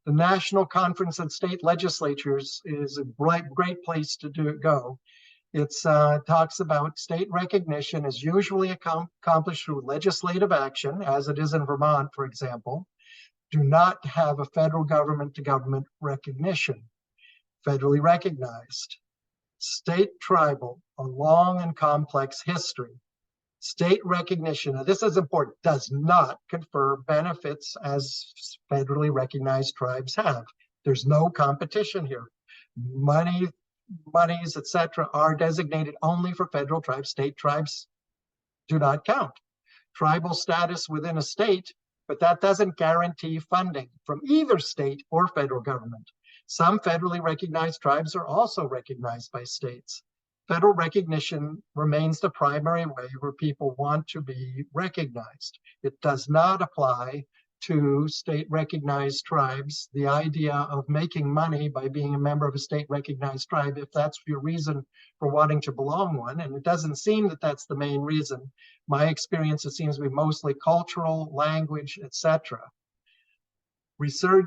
The National Conference of State Legislatures is a great place to go. It talks about state recognition is usually accomplished through legislative action, as it is in Vermont, for example. Do not have a federal government-to-government recognition, federally recognized. State tribal, a long and complex history. State recognition, and this is important, does not confer benefits as federally recognized tribes have. There's no competition here. Monies, etc., are designated only for federal tribes. State tribes do not count. Tribal status within a state, but that doesn't guarantee funding from either state or federal government. Some federally recognized tribes are also recognized by states. Federal recognition remains the primary way where people want to be recognized. It does not apply to state recognized tribes. The idea of making money by being a member of a state recognized tribe, if that's your reason for wanting to belong one, and it doesn't seem that that's the main reason. My experience, it seems to be mostly cultural, language, etc. Research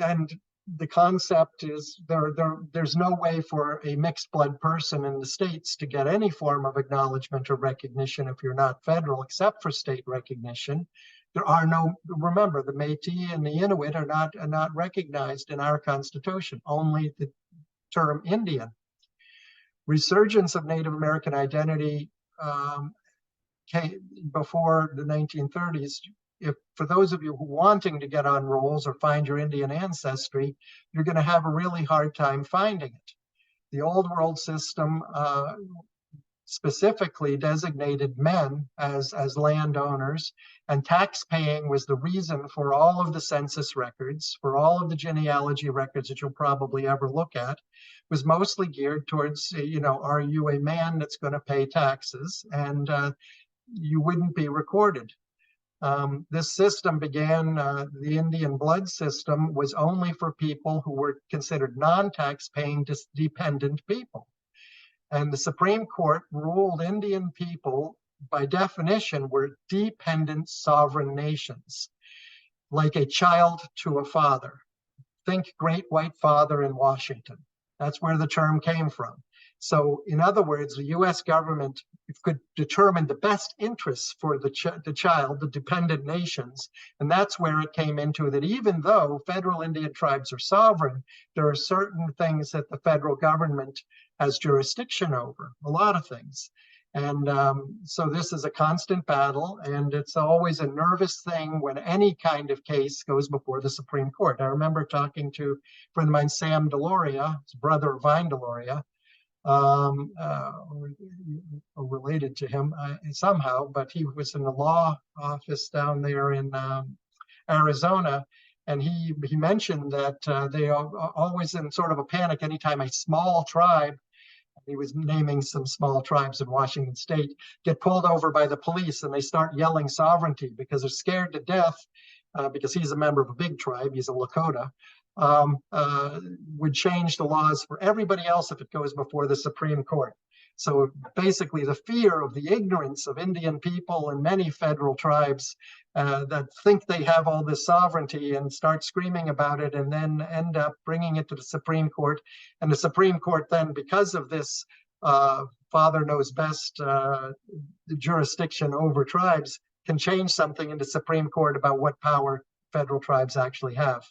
and the concept is there's no way for a mixed blood person in the states to get any form of acknowledgement or recognition if you're not federal, except for state recognition. There are no, remember, the Métis and the Inuit are not recognized in our Constitution, only the term Indian. Resurgence of Native American identity came before the 1930s. If for those of you who wanting to get on rolls or find your Indian ancestry, you're going to have a really hard time finding it. The Old World system specifically designated men as landowners, and tax paying was the reason for all of the census records, for all of the genealogy records that you'll probably ever look at, was mostly geared towards, are you a man that's going to pay taxes? And you wouldn't be recorded. This system began, the Indian blood system was only for people who were considered non-tax paying dependent people. And the Supreme Court ruled Indian people, by definition, were dependent sovereign nations, like a child to a father. Think Great White Father in Washington. That's where the term came from. So in other words, the US government could determine the best interests for the child, the dependent nations. And that's where it came into that even though federal Indian tribes are sovereign, there are certain things that the federal government has jurisdiction over, a lot of things. And so this is a constant battle, and it's always a nervous thing when any kind of case goes before the Supreme Court. I remember talking to a friend of mine, Sam Deloria, his brother Vine Deloria, related to him somehow, but he was in the law office down there in Arizona, and he mentioned that they are always in sort of a panic anytime a small tribe, he was naming some small tribes in Washington state, get pulled over by the police and they start yelling sovereignty because they're scared to death, because he's a member of a big tribe, he's a Lakota, would change the laws for everybody else if it goes before the Supreme Court. So basically the fear of the ignorance of Indian people and many federal tribes that think they have all this sovereignty and start screaming about it and then end up bringing it to the Supreme Court. And the Supreme Court then, because of this father knows best jurisdiction over tribes, can change something in the Supreme Court about what power federal tribes actually have.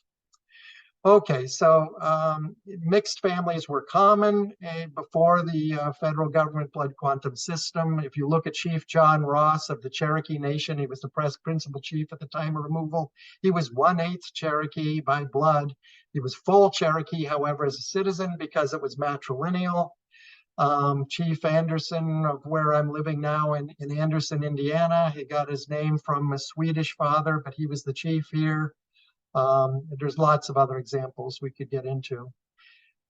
Okay, so mixed families were common before the federal government blood quantum system. If you look at Chief John Ross of the Cherokee Nation, he was the principal chief at the time of removal. He was 1/8 Cherokee by blood. He was full Cherokee, however, as a citizen because it was matrilineal. Chief Anderson, of where I'm living now in Anderson, Indiana, he got his name from a Swedish father, but he was the chief here. There's lots of other examples we could get into.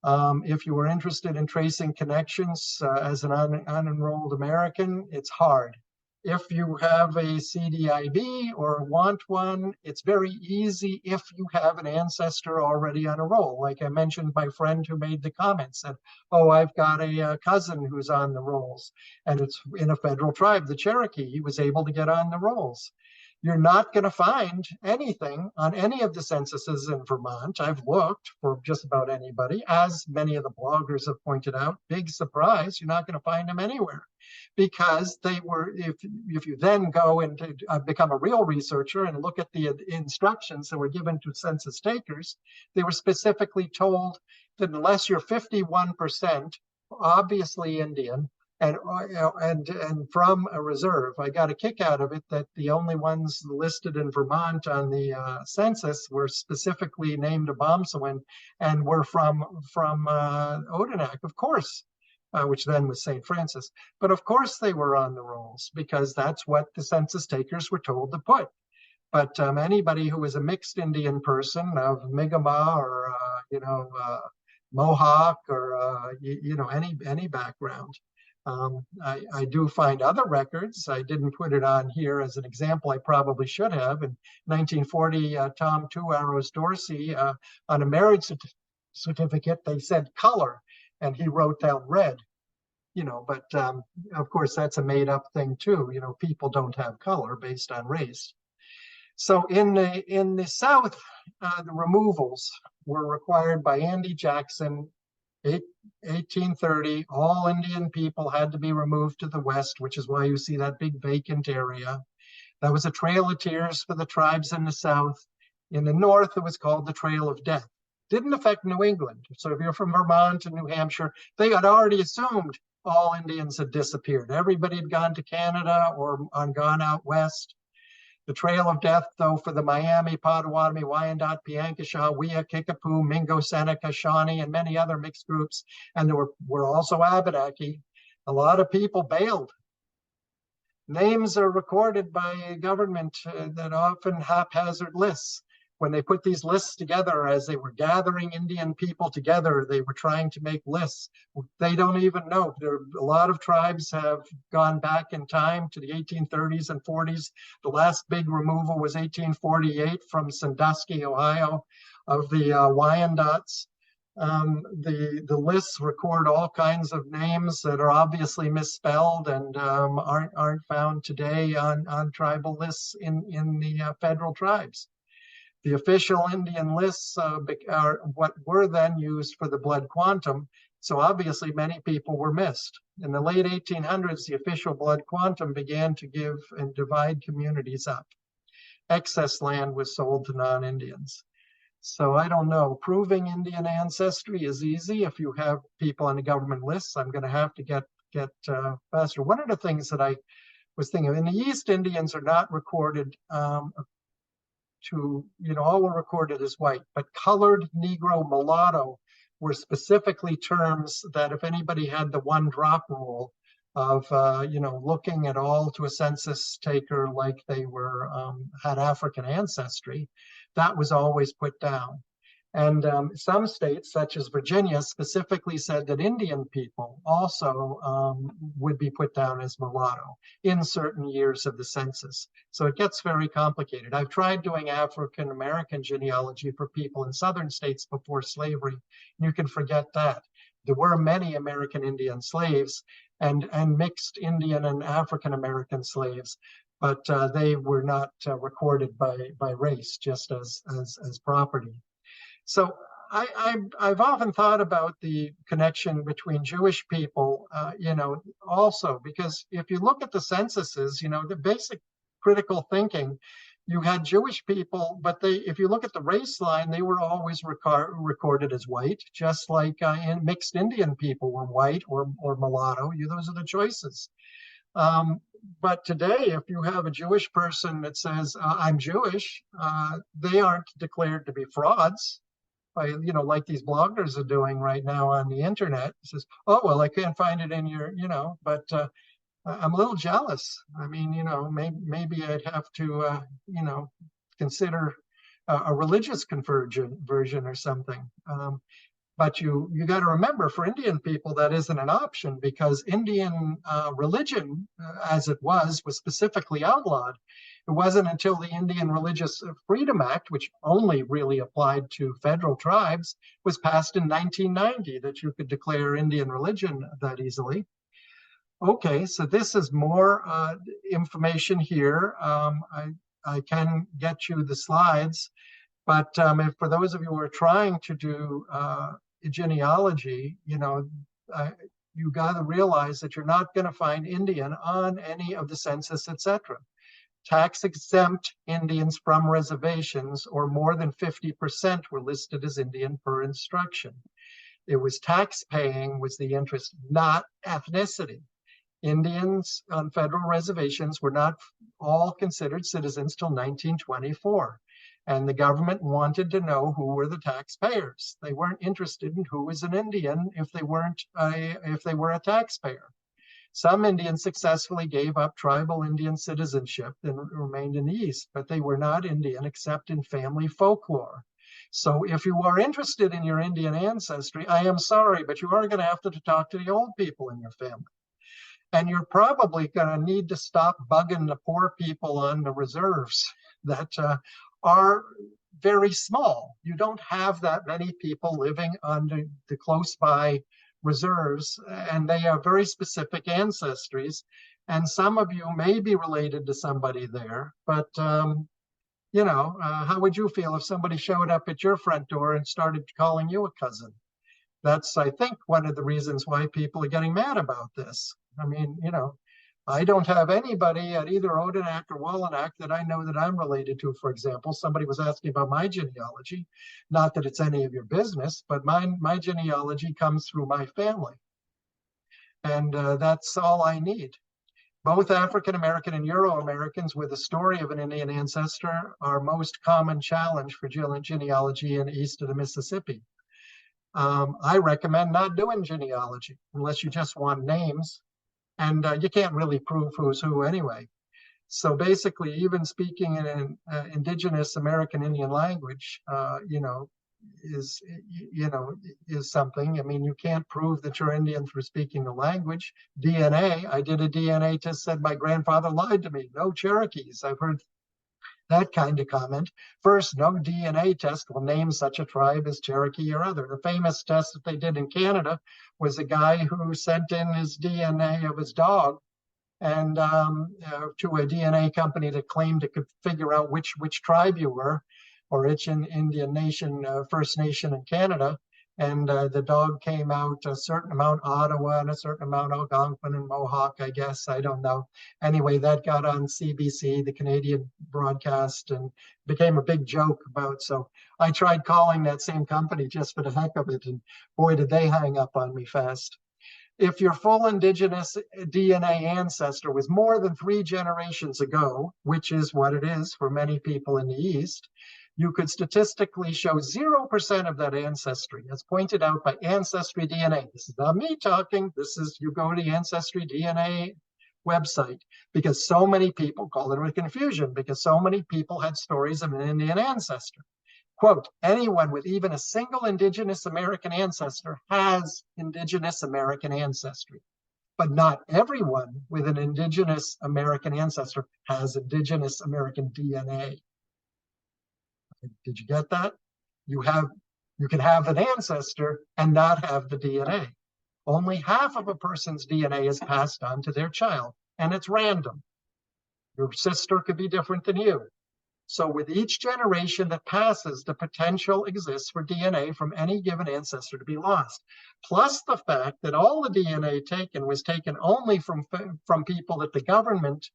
If you were interested in tracing connections as an unenrolled American, it's hard. If you have a CDIB or want one, it's very easy if you have an ancestor already on a roll. Like I mentioned, my friend who made the comment said, oh, I've got a cousin who's on the rolls, and it's in a federal tribe, the Cherokee. He was able to get on the rolls. You're not going to find anything on any of the censuses in Vermont. I've looked for just about anybody, as many of the bloggers have pointed out. Big surprise, you're not going to find them anywhere, because they were, if you then go and become a real researcher and look at the instructions that were given to census takers, they were specifically told that unless you're 51% obviously Indian, and from a reserve. I got a kick out of it that the only ones listed in Vermont on the census were specifically named Abomsawin and were from Odanak, of course, which then was St. Francis. But of course they were on the rolls because that's what the census takers were told to put. But anybody who was a mixed Indian person of Mi'kmaq or Mohawk or any background. I do find other records. I didn't put it on here as an example. I probably should have. In 1940, Tom Two Arrows Dorsey, on a marriage certificate, they said color, and he wrote down red. But of course, that's a made-up thing too. People don't have color based on race. So in the South, the removals were required by Andy Jackson. 1830, all Indian people had to be removed to the west, which is why you see that big vacant area. That was a trail of tears for the tribes in the south. In the north, it was called the Trail of Death. Didn't affect New England. So if you're from Vermont and New Hampshire, they had already assumed all Indians had disappeared. Everybody had gone to Canada or gone out west. The Trail of Death, though, for the Miami, Potawatomi, Wyandot, Piankashaw, Wea, Kickapoo, Mingo, Seneca, Shawnee, and many other mixed groups. And there were also Abenaki. A lot of people bailed. Names are recorded by government that often haphazard lists. When they put these lists together, as they were gathering Indian people together, they were trying to make lists. They don't even know. A lot of tribes have gone back in time to the 1830s and 40s. The last big removal was 1848 from Sandusky, Ohio, of the Wyandots. The lists record all kinds of names that are obviously misspelled and aren't found today on tribal lists in the federal tribes. The official Indian lists are what were then used for the blood quantum. So obviously many people were missed. In the late 1800s, the official blood quantum began to give and divide communities up. Excess land was sold to non-Indians. So I don't know, proving Indian ancestry is easy. If you have people on the government lists, I'm gonna have to get faster. One of the things that I was thinking of, in the East, Indians are not recorded all were recorded as white, but colored, Negro, mulatto were specifically terms that if anybody had the one drop rule of, looking at all to a census taker like they were, had African ancestry, that was always put down. And some states, such as Virginia, specifically said that Indian people also would be put down as mulatto in certain years of the census. So it gets very complicated. I've tried doing African American genealogy for people in southern states before slavery. You can forget that. There were many American Indian slaves, and mixed Indian and African American slaves, but they were not recorded by race, just as property. So I've often thought about the connection between Jewish people, also, because if you look at the censuses, the basic critical thinking, you had Jewish people, but if you look at the race line, they were always recorded as white, just like mixed Indian people were white or mulatto. Those are the choices. But today, if you have a Jewish person that says, I'm Jewish, they aren't declared to be frauds. Like these bloggers are doing right now on the internet. It says, oh, well, I can't find it in your, but I'm a little jealous. I mean, maybe I'd have to, consider a religious conversion or something. But you got to remember, for Indian people, that isn't an option, because Indian religion, as it was specifically outlawed. It wasn't until the Indian Religious Freedom Act, which only really applied to federal tribes, was passed in 1990 that you could declare Indian religion that easily. Okay, so this is more information here. I can get you the slides, but for those of you who are trying to do genealogy, you got to realize that you're not going to find Indian on any of the census, etc. Tax-exempt Indians from reservations, or more than 50%, were listed as Indian per instruction. It was tax-paying was the interest, not ethnicity. Indians on federal reservations were not all considered citizens till 1924. And the government wanted to know who were the taxpayers. They weren't interested in who was an Indian if they were a taxpayer. Some Indians successfully gave up tribal Indian citizenship and remained in the East, but they were not Indian except in family folklore. So if you are interested in your Indian ancestry, I am sorry, but you are going to have to talk to the old people in your family. And you're probably going to need to stop bugging the poor people on the reserves that are very small. You don't have that many people living on the close by reserves, and they are very specific ancestries. And some of you may be related to somebody there, but how would you feel if somebody showed up at your front door and started calling you a cousin? That's, I think, one of the reasons why people are getting mad about this. I mean, I don't have anybody at either Odanak or Wallanack that I know that I'm related to, for example. Somebody was asking about my genealogy. Not that it's any of your business, but my genealogy comes through my family. And that's all I need. Both African American and Euro Americans with a story of an Indian ancestor are most common challenge for genealogy in east of the Mississippi. I recommend not doing genealogy unless you just want names. And you can't really prove who's who anyway. So basically, even speaking in an Indigenous American Indian language, is something. I mean, you can't prove that you're Indian through speaking the language. DNA, I did a DNA test, said my grandfather lied to me. No Cherokees. I've heard that kind of comment. First, no DNA test will name such a tribe as Cherokee or other. The famous test that they did in Canada was a guy who sent in his DNA of his dog and to a DNA company that claimed it could figure out which tribe you were, or which Indian Nation, First Nation in Canada. And the dog came out a certain amount Ottawa and a certain amount Algonquin and Mohawk, I guess. I don't know. Anyway, that got on CBC, the Canadian broadcast, and became a big joke about. So I tried calling that same company just for the heck of it. And boy, did they hang up on me fast. If your full Indigenous DNA ancestor was more than 3 generations ago, which is what it is for many people in the East, you could statistically show 0% of that ancestry, as pointed out by Ancestry DNA. This is not me talking. This is, you go to the Ancestry DNA website, because so many people, call it with confusion, because so many people had stories of an Indian ancestor. Quote, anyone with even a single Indigenous American ancestor has Indigenous American ancestry, but not everyone with an Indigenous American ancestor has Indigenous American DNA. Did you get that? You can have an ancestor and not have the DNA. Only half of a person's DNA is passed on to their child, and it's random. Your sister could be different than you. So with each generation that passes, the potential exists for DNA from any given ancestor to be lost. Plus the fact that all the DNA taken was taken only from people that the government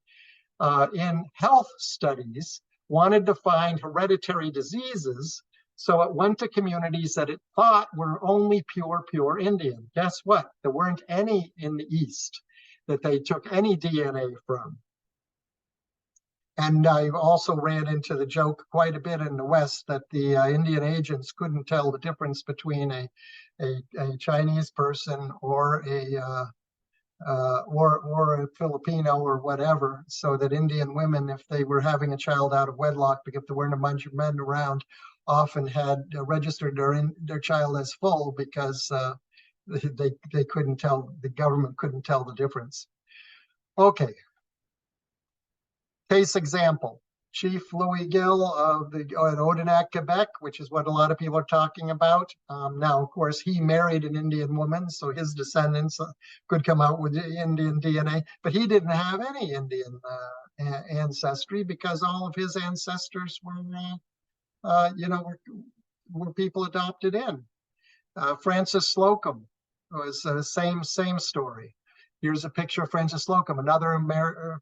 in health studies wanted to find hereditary diseases. So it went to communities that it thought were only pure Indian. Guess what? There weren't any in the East that they took any DNA from. And I've also ran into the joke quite a bit in the West that the Indian agents couldn't tell the difference between a Chinese person or a Filipino or whatever, so that Indian women, if they were having a child out of wedlock because there weren't a bunch of men around, often had registered their child as full because they couldn't tell, the government couldn't tell the difference. Okay. Case example, Chief Louis Gill of Odanak, Quebec, which is what a lot of people are talking about. Now, of course, he married an Indian woman, so his descendants could come out with Indian DNA, but he didn't have any Indian ancestry because all of his ancestors were people adopted in. Francis Slocum was the same story. Here's a picture of Francis Slocum, another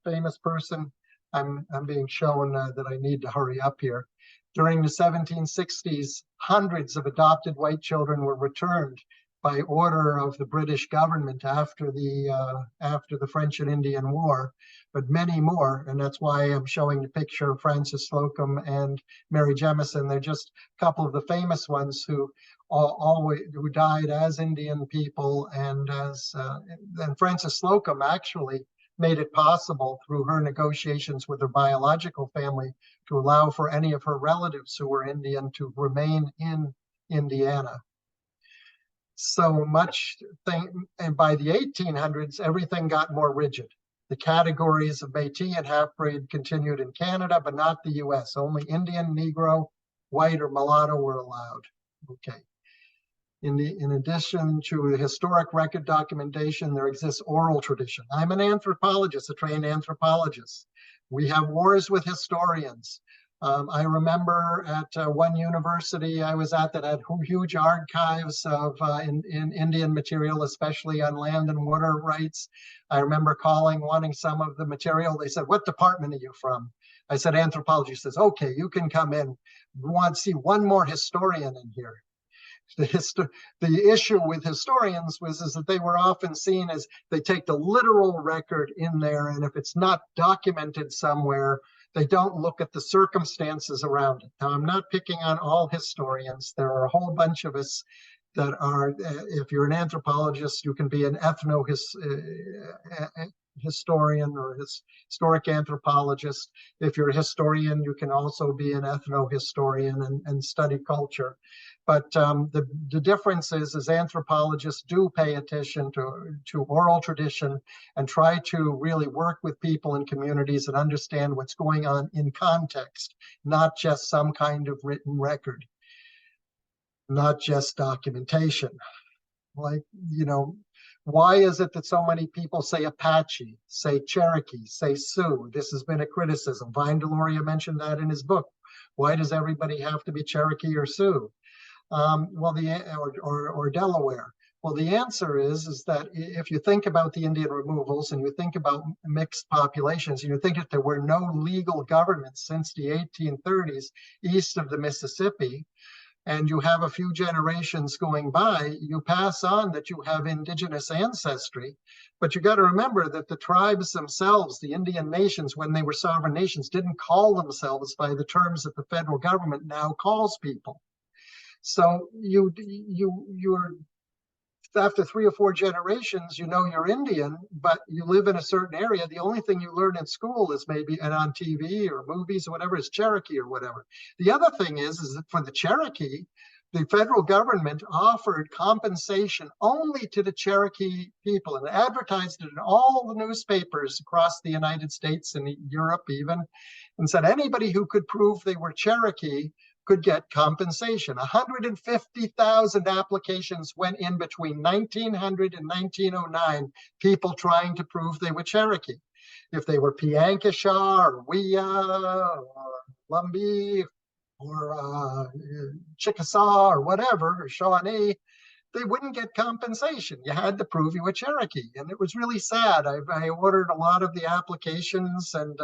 famous person. I'm being shown that I need to hurry up here. During the 1760s, hundreds of adopted white children were returned by order of the British government after the French and Indian War, but many more, and that's why I'm showing the picture of Francis Slocum and Mary Jemison. They're just a couple of the famous ones who died as Indian people, and Francis Slocum actually made it possible through her negotiations with her biological family to allow for any of her relatives who were Indian to remain in Indiana. So much and by the 1800s, everything got more rigid. The categories of Métis and half-breed continued in Canada, but not the US. Only Indian, Negro, white, or mulatto were allowed. Okay. In addition to the historic record documentation, there exists oral tradition. I'm an anthropologist, a trained anthropologist. We have wars with historians. I remember at one university I was at that had huge archives of in Indian material, especially on land and water rights. I remember wanting some of the material. They said, "What department are you from?" I said, "Anthropology." He says, "Okay, you can come in. We want to see one more historian in here." The issue with historians is that they were often seen as they take the literal record in there, and if it's not documented somewhere, they don't look at the circumstances around it. Now, I'm not picking on all historians. There are a whole bunch of us that are, if you're an anthropologist, you can be an historian or historic anthropologist. If you're a historian, you can also be an ethno-historian and study culture. But the difference is anthropologists do pay attention to oral tradition and try to really work with people in communities and understand what's going on in context, not just some kind of written record, not just documentation. Like, why is it that so many people say Apache, say Cherokee, say Sioux? This has been a criticism. Vine Deloria mentioned that in his book. Why does everybody have to be Cherokee or Sioux? Or Delaware. Well, the answer is that if you think about the Indian removals and you think about mixed populations, and you think that there were no legal governments since the 1830s east of the Mississippi, and you have a few generations going by, you pass on that you have indigenous ancestry. But you got to remember that the tribes themselves, the Indian nations, when they were sovereign nations, didn't call themselves by the terms that the federal government now calls people. So you're after 3 or 4 generations, you're Indian, but you live in a certain area. The only thing you learn in school is maybe, and on TV or movies or whatever, is Cherokee or whatever. The other thing is that for the Cherokee, the federal government offered compensation only to the Cherokee people and advertised it in all the newspapers across the United States and Europe even, and said anybody who could prove they were Cherokee could get compensation. 150,000 applications went in between 1900 and 1909, people trying to prove they were Cherokee. If they were Piankashaw or Wea or Lumbee or Chickasaw or whatever, or Shawnee, they wouldn't get compensation. You had to prove you were Cherokee. And it was really sad. I ordered a lot of the applications, and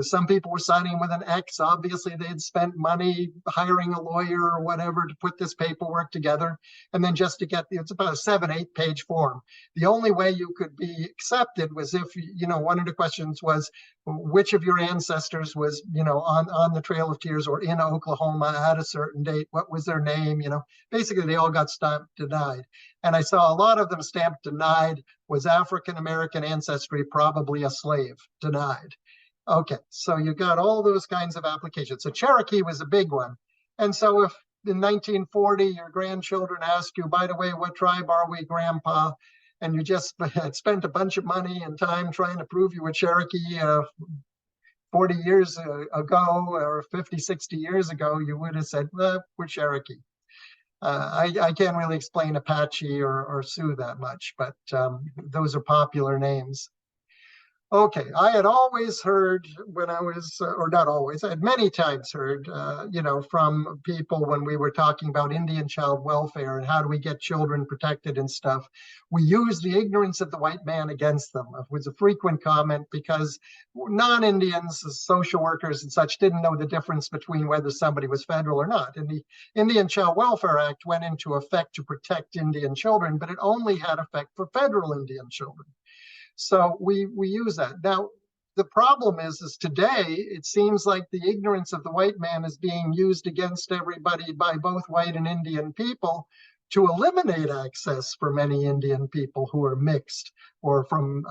some people were signing with an X. Obviously, they had spent money hiring a lawyer or whatever to put this paperwork together. And then just to get it's about a 7-8 page form. The only way you could be accepted was if, one of the questions was, which of your ancestors was, on the Trail of Tears or in Oklahoma at a certain date? What was their name? Basically they all got stamped denied. And I saw a lot of them stamped denied. Was African-American ancestry probably a slave? Denied. Okay, so you got all those kinds of applications. So Cherokee was a big one. And so if in 1940 your grandchildren ask you, by the way, what tribe are we, Grandpa? And you just had spent a bunch of money and time trying to prove you were Cherokee 40 years ago or 50, 60 years ago, you would have said, well, we're Cherokee. I can't really explain Apache or Sioux that much, but those are popular names. Okay, I had always heard when I was, or not always, I had many times heard, from people when we were talking about Indian child welfare and how do we get children protected and stuff. We use the ignorance of the white man against them. It was a frequent comment because non-Indians, social workers and such, didn't know the difference between whether somebody was federal or not. And the Indian Child Welfare Act went into effect to protect Indian children, but it only had effect for federal Indian children. So we use that. Now, the problem is today, it seems like the ignorance of the white man is being used against everybody by both white and Indian people to eliminate access for many Indian people who are mixed or from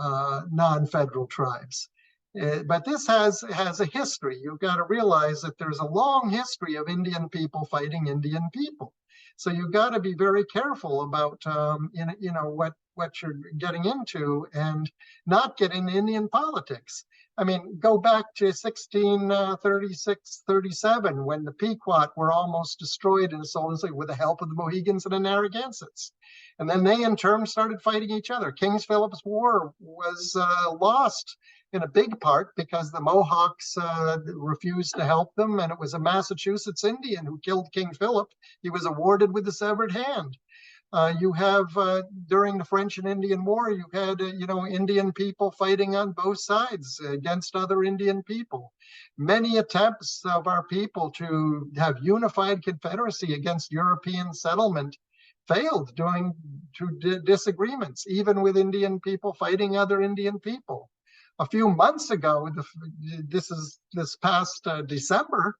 non-federal tribes. But this has a history. You've got to realize that there's a long history of Indian people fighting Indian people. So you've got to be very careful about what you're getting into and not get into Indian politics. I mean, go back to 1636, 37, when the Pequot were almost destroyed in the Solon Sea with the help of the Mohegans and the Narragansetts. And then they in turn started fighting each other. King Philip's War was lost in a big part because the Mohawks refused to help them, and it was a Massachusetts Indian who killed King Philip. He was awarded with the severed hand. You have, during the French and Indian War, you had, Indian people fighting on both sides against other Indian people. Many attempts of our people to have unified confederacy against European settlement failed due to disagreements, even with Indian people fighting other Indian people. A few months ago, this past December,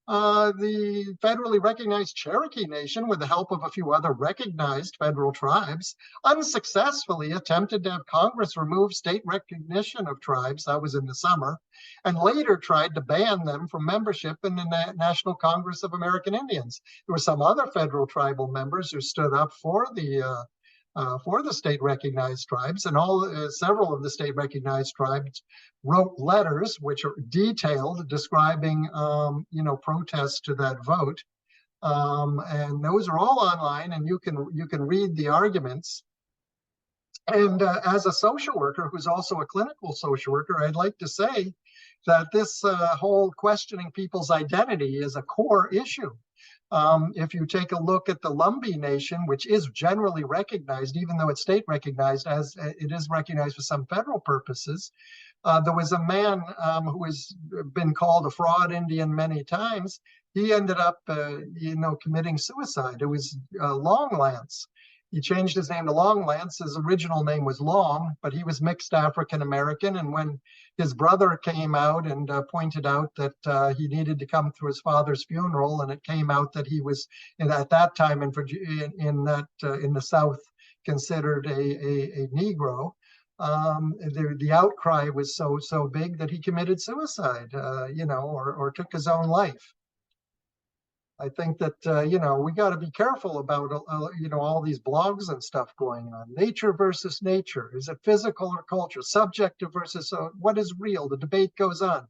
the federally recognized Cherokee Nation, with the help of a few other recognized federal tribes, unsuccessfully attempted to have Congress remove state recognition of tribes. That was in the summer, and later tried to ban them from membership in the National Congress of American Indians. There were some other federal tribal members who stood up for the state recognized tribes, and several of the state recognized tribes wrote letters which are detailed describing protests to that vote, and those are all online, and you can read the arguments. And as a social worker who's also a clinical social worker, I'd like to say that this whole questioning people's identity is a core issue. If you take a look at the Lumbee Nation, which is generally recognized, even though it's state recognized, as it is recognized for some federal purposes, there was a man who has been called a fraud Indian many times. He ended up, committing suicide. It was Longlance. He changed his name to Longlance. His original name was Long, but he was mixed African-American. And when his brother came out and pointed out that he needed to come to his father's funeral, and it came out that he was, at that time in the South, considered a Negro, the outcry was so big that he committed suicide, or took his own life. I think that, we got to be careful about, all these blogs and stuff going on. Nature versus nature. Is it physical or culture? Subjective versus what is real? The debate goes on.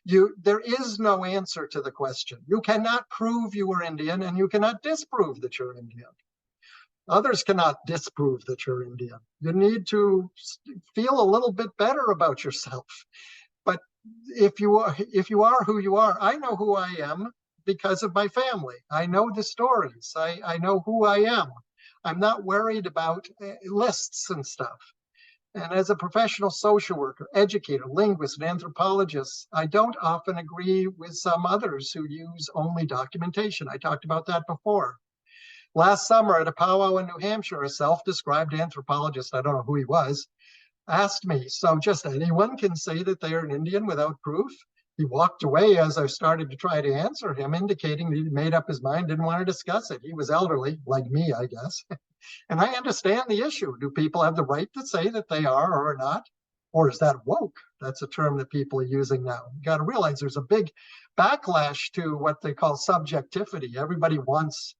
There is no answer to the question. You cannot prove you are Indian, and you cannot disprove that you're Indian. Others cannot disprove that you're Indian. You need to feel a little bit better about yourself. But if you are who you are, I know who I am because of my family. I know the stories. I know who I am. I'm not worried about lists and stuff. And as a professional social worker, educator, linguist, and anthropologist, I don't often agree with some others who use only documentation. I talked about that before. Last summer at a powwow in New Hampshire, a self-described anthropologist, I don't know who he was, asked me, so just anyone can say that they are an Indian without proof? He walked away as I started to try to answer him, indicating that he'd made up his mind, didn't want to discuss it. He was elderly, like me, I guess. And I understand the issue. Do people have the right to say that they are or are not? Or is that woke? That's a term that people are using now. You got to realize there's a big backlash to what they call subjectivity. Everybody wants,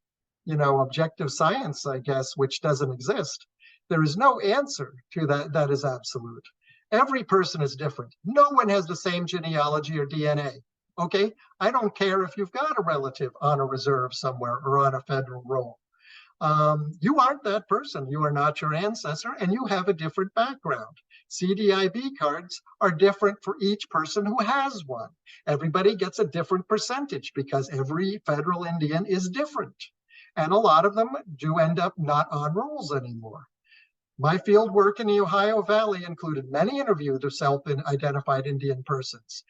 objective science, I guess, which doesn't exist. There is no answer to that is absolute. Every person is different. No one has the same genealogy or DNA. Okay? I don't care if you've got a relative on a reserve somewhere or on a federal roll. You aren't that person. You are not your ancestor, and you have a different background. CDIB cards are different for each person who has one. Everybody gets a different percentage because every federal Indian is different. And a lot of them do end up not on rolls anymore. My field work in the Ohio Valley included many interviews of self-identified Indian persons.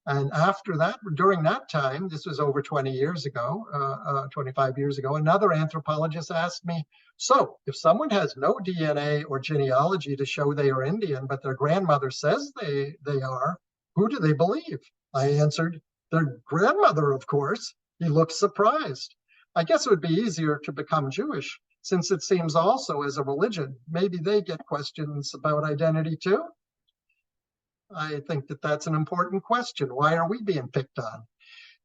And after that, during that time, this was over 20 years ago, 25 years ago, another anthropologist asked me, so if someone has no DNA or genealogy to show they are Indian, but their grandmother says they are, who do they believe? I answered, their grandmother, of course. He looked surprised. I guess it would be easier to become Jewish, since it seems also as a religion. Maybe they get questions about identity too. I think that that's an important question. Why are we being picked on?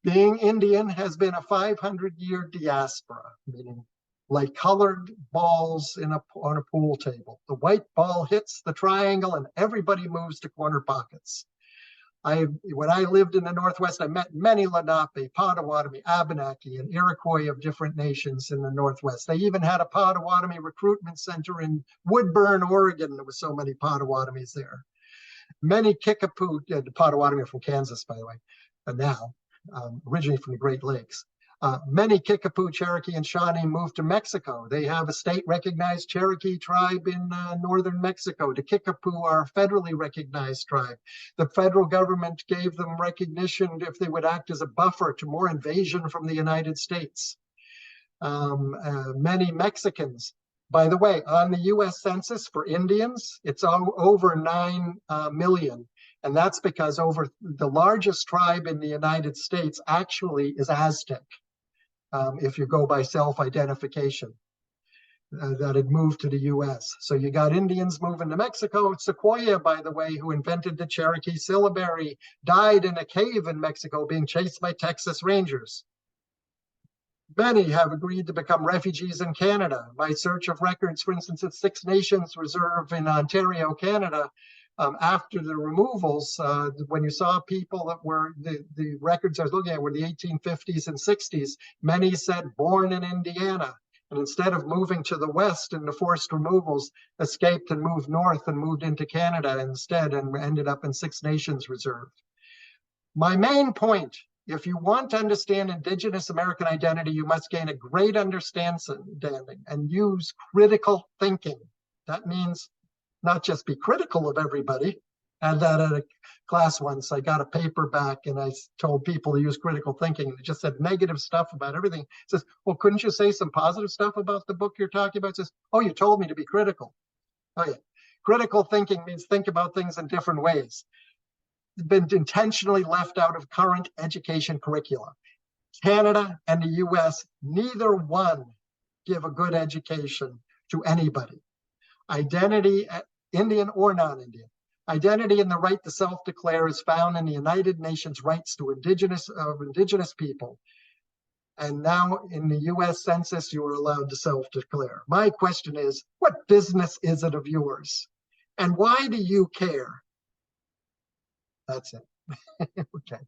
Being Indian has been a 500-year diaspora, meaning like colored balls on a pool table. The white ball hits the triangle and everybody moves to corner pockets. When I lived in the Northwest, I met many Lenape, Potawatomi, Abenaki, and Iroquois of different nations in the Northwest. They even had a Potawatomi recruitment center in Woodburn, Oregon. There were so many Potawatomis there. Many Kickapoo, the Potawatomi are from Kansas, by the way, now, originally from the Great Lakes. Many Kickapoo, Cherokee, and Shawnee moved to Mexico. They have a state-recognized Cherokee tribe in northern Mexico. The Kickapoo are a federally recognized tribe. The federal government gave them recognition if they would act as a buffer to more invasion from the United States. Many Mexicans. By the way, on the U.S. Census for Indians, it's over 9 million. And that's because over the largest tribe in the United States actually is Aztec, if you go by self-identification, that had moved to the U.S. So you got Indians moving to Mexico. Sequoyah, by the way, who invented the Cherokee syllabary, died in a cave in Mexico being chased by Texas Rangers. Many have agreed to become refugees in Canada. By search of records, for instance, at Six Nations Reserve in Ontario, Canada, after the removals, when you saw people that were, the records I was looking at were the 1850s and 60s, many said born in Indiana. And instead of moving to the west in the forced removals, escaped and moved north and moved into Canada instead and ended up in Six Nations Reserve. My main point, if you want to understand Indigenous American identity, you must gain a great understanding and use critical thinking. That means not just be critical of everybody. And that at a class once, I got a paper back and I told people to use critical thinking. And it just said negative stuff about everything. It says, well, couldn't you say some positive stuff about the book you're talking about? It says, oh, you told me to be critical. Oh, yeah. Critical thinking means think about things in different ways. Been intentionally left out of current education curricula. Canada and the US, neither one give a good education to anybody. Identity, Indian or non-Indian. Identity and the right to self-declare is found in the United Nations rights to indigenous people. And now in the US Census, you are allowed to self-declare. My question is, what business is it of yours? And why do you care? That's it. Okay.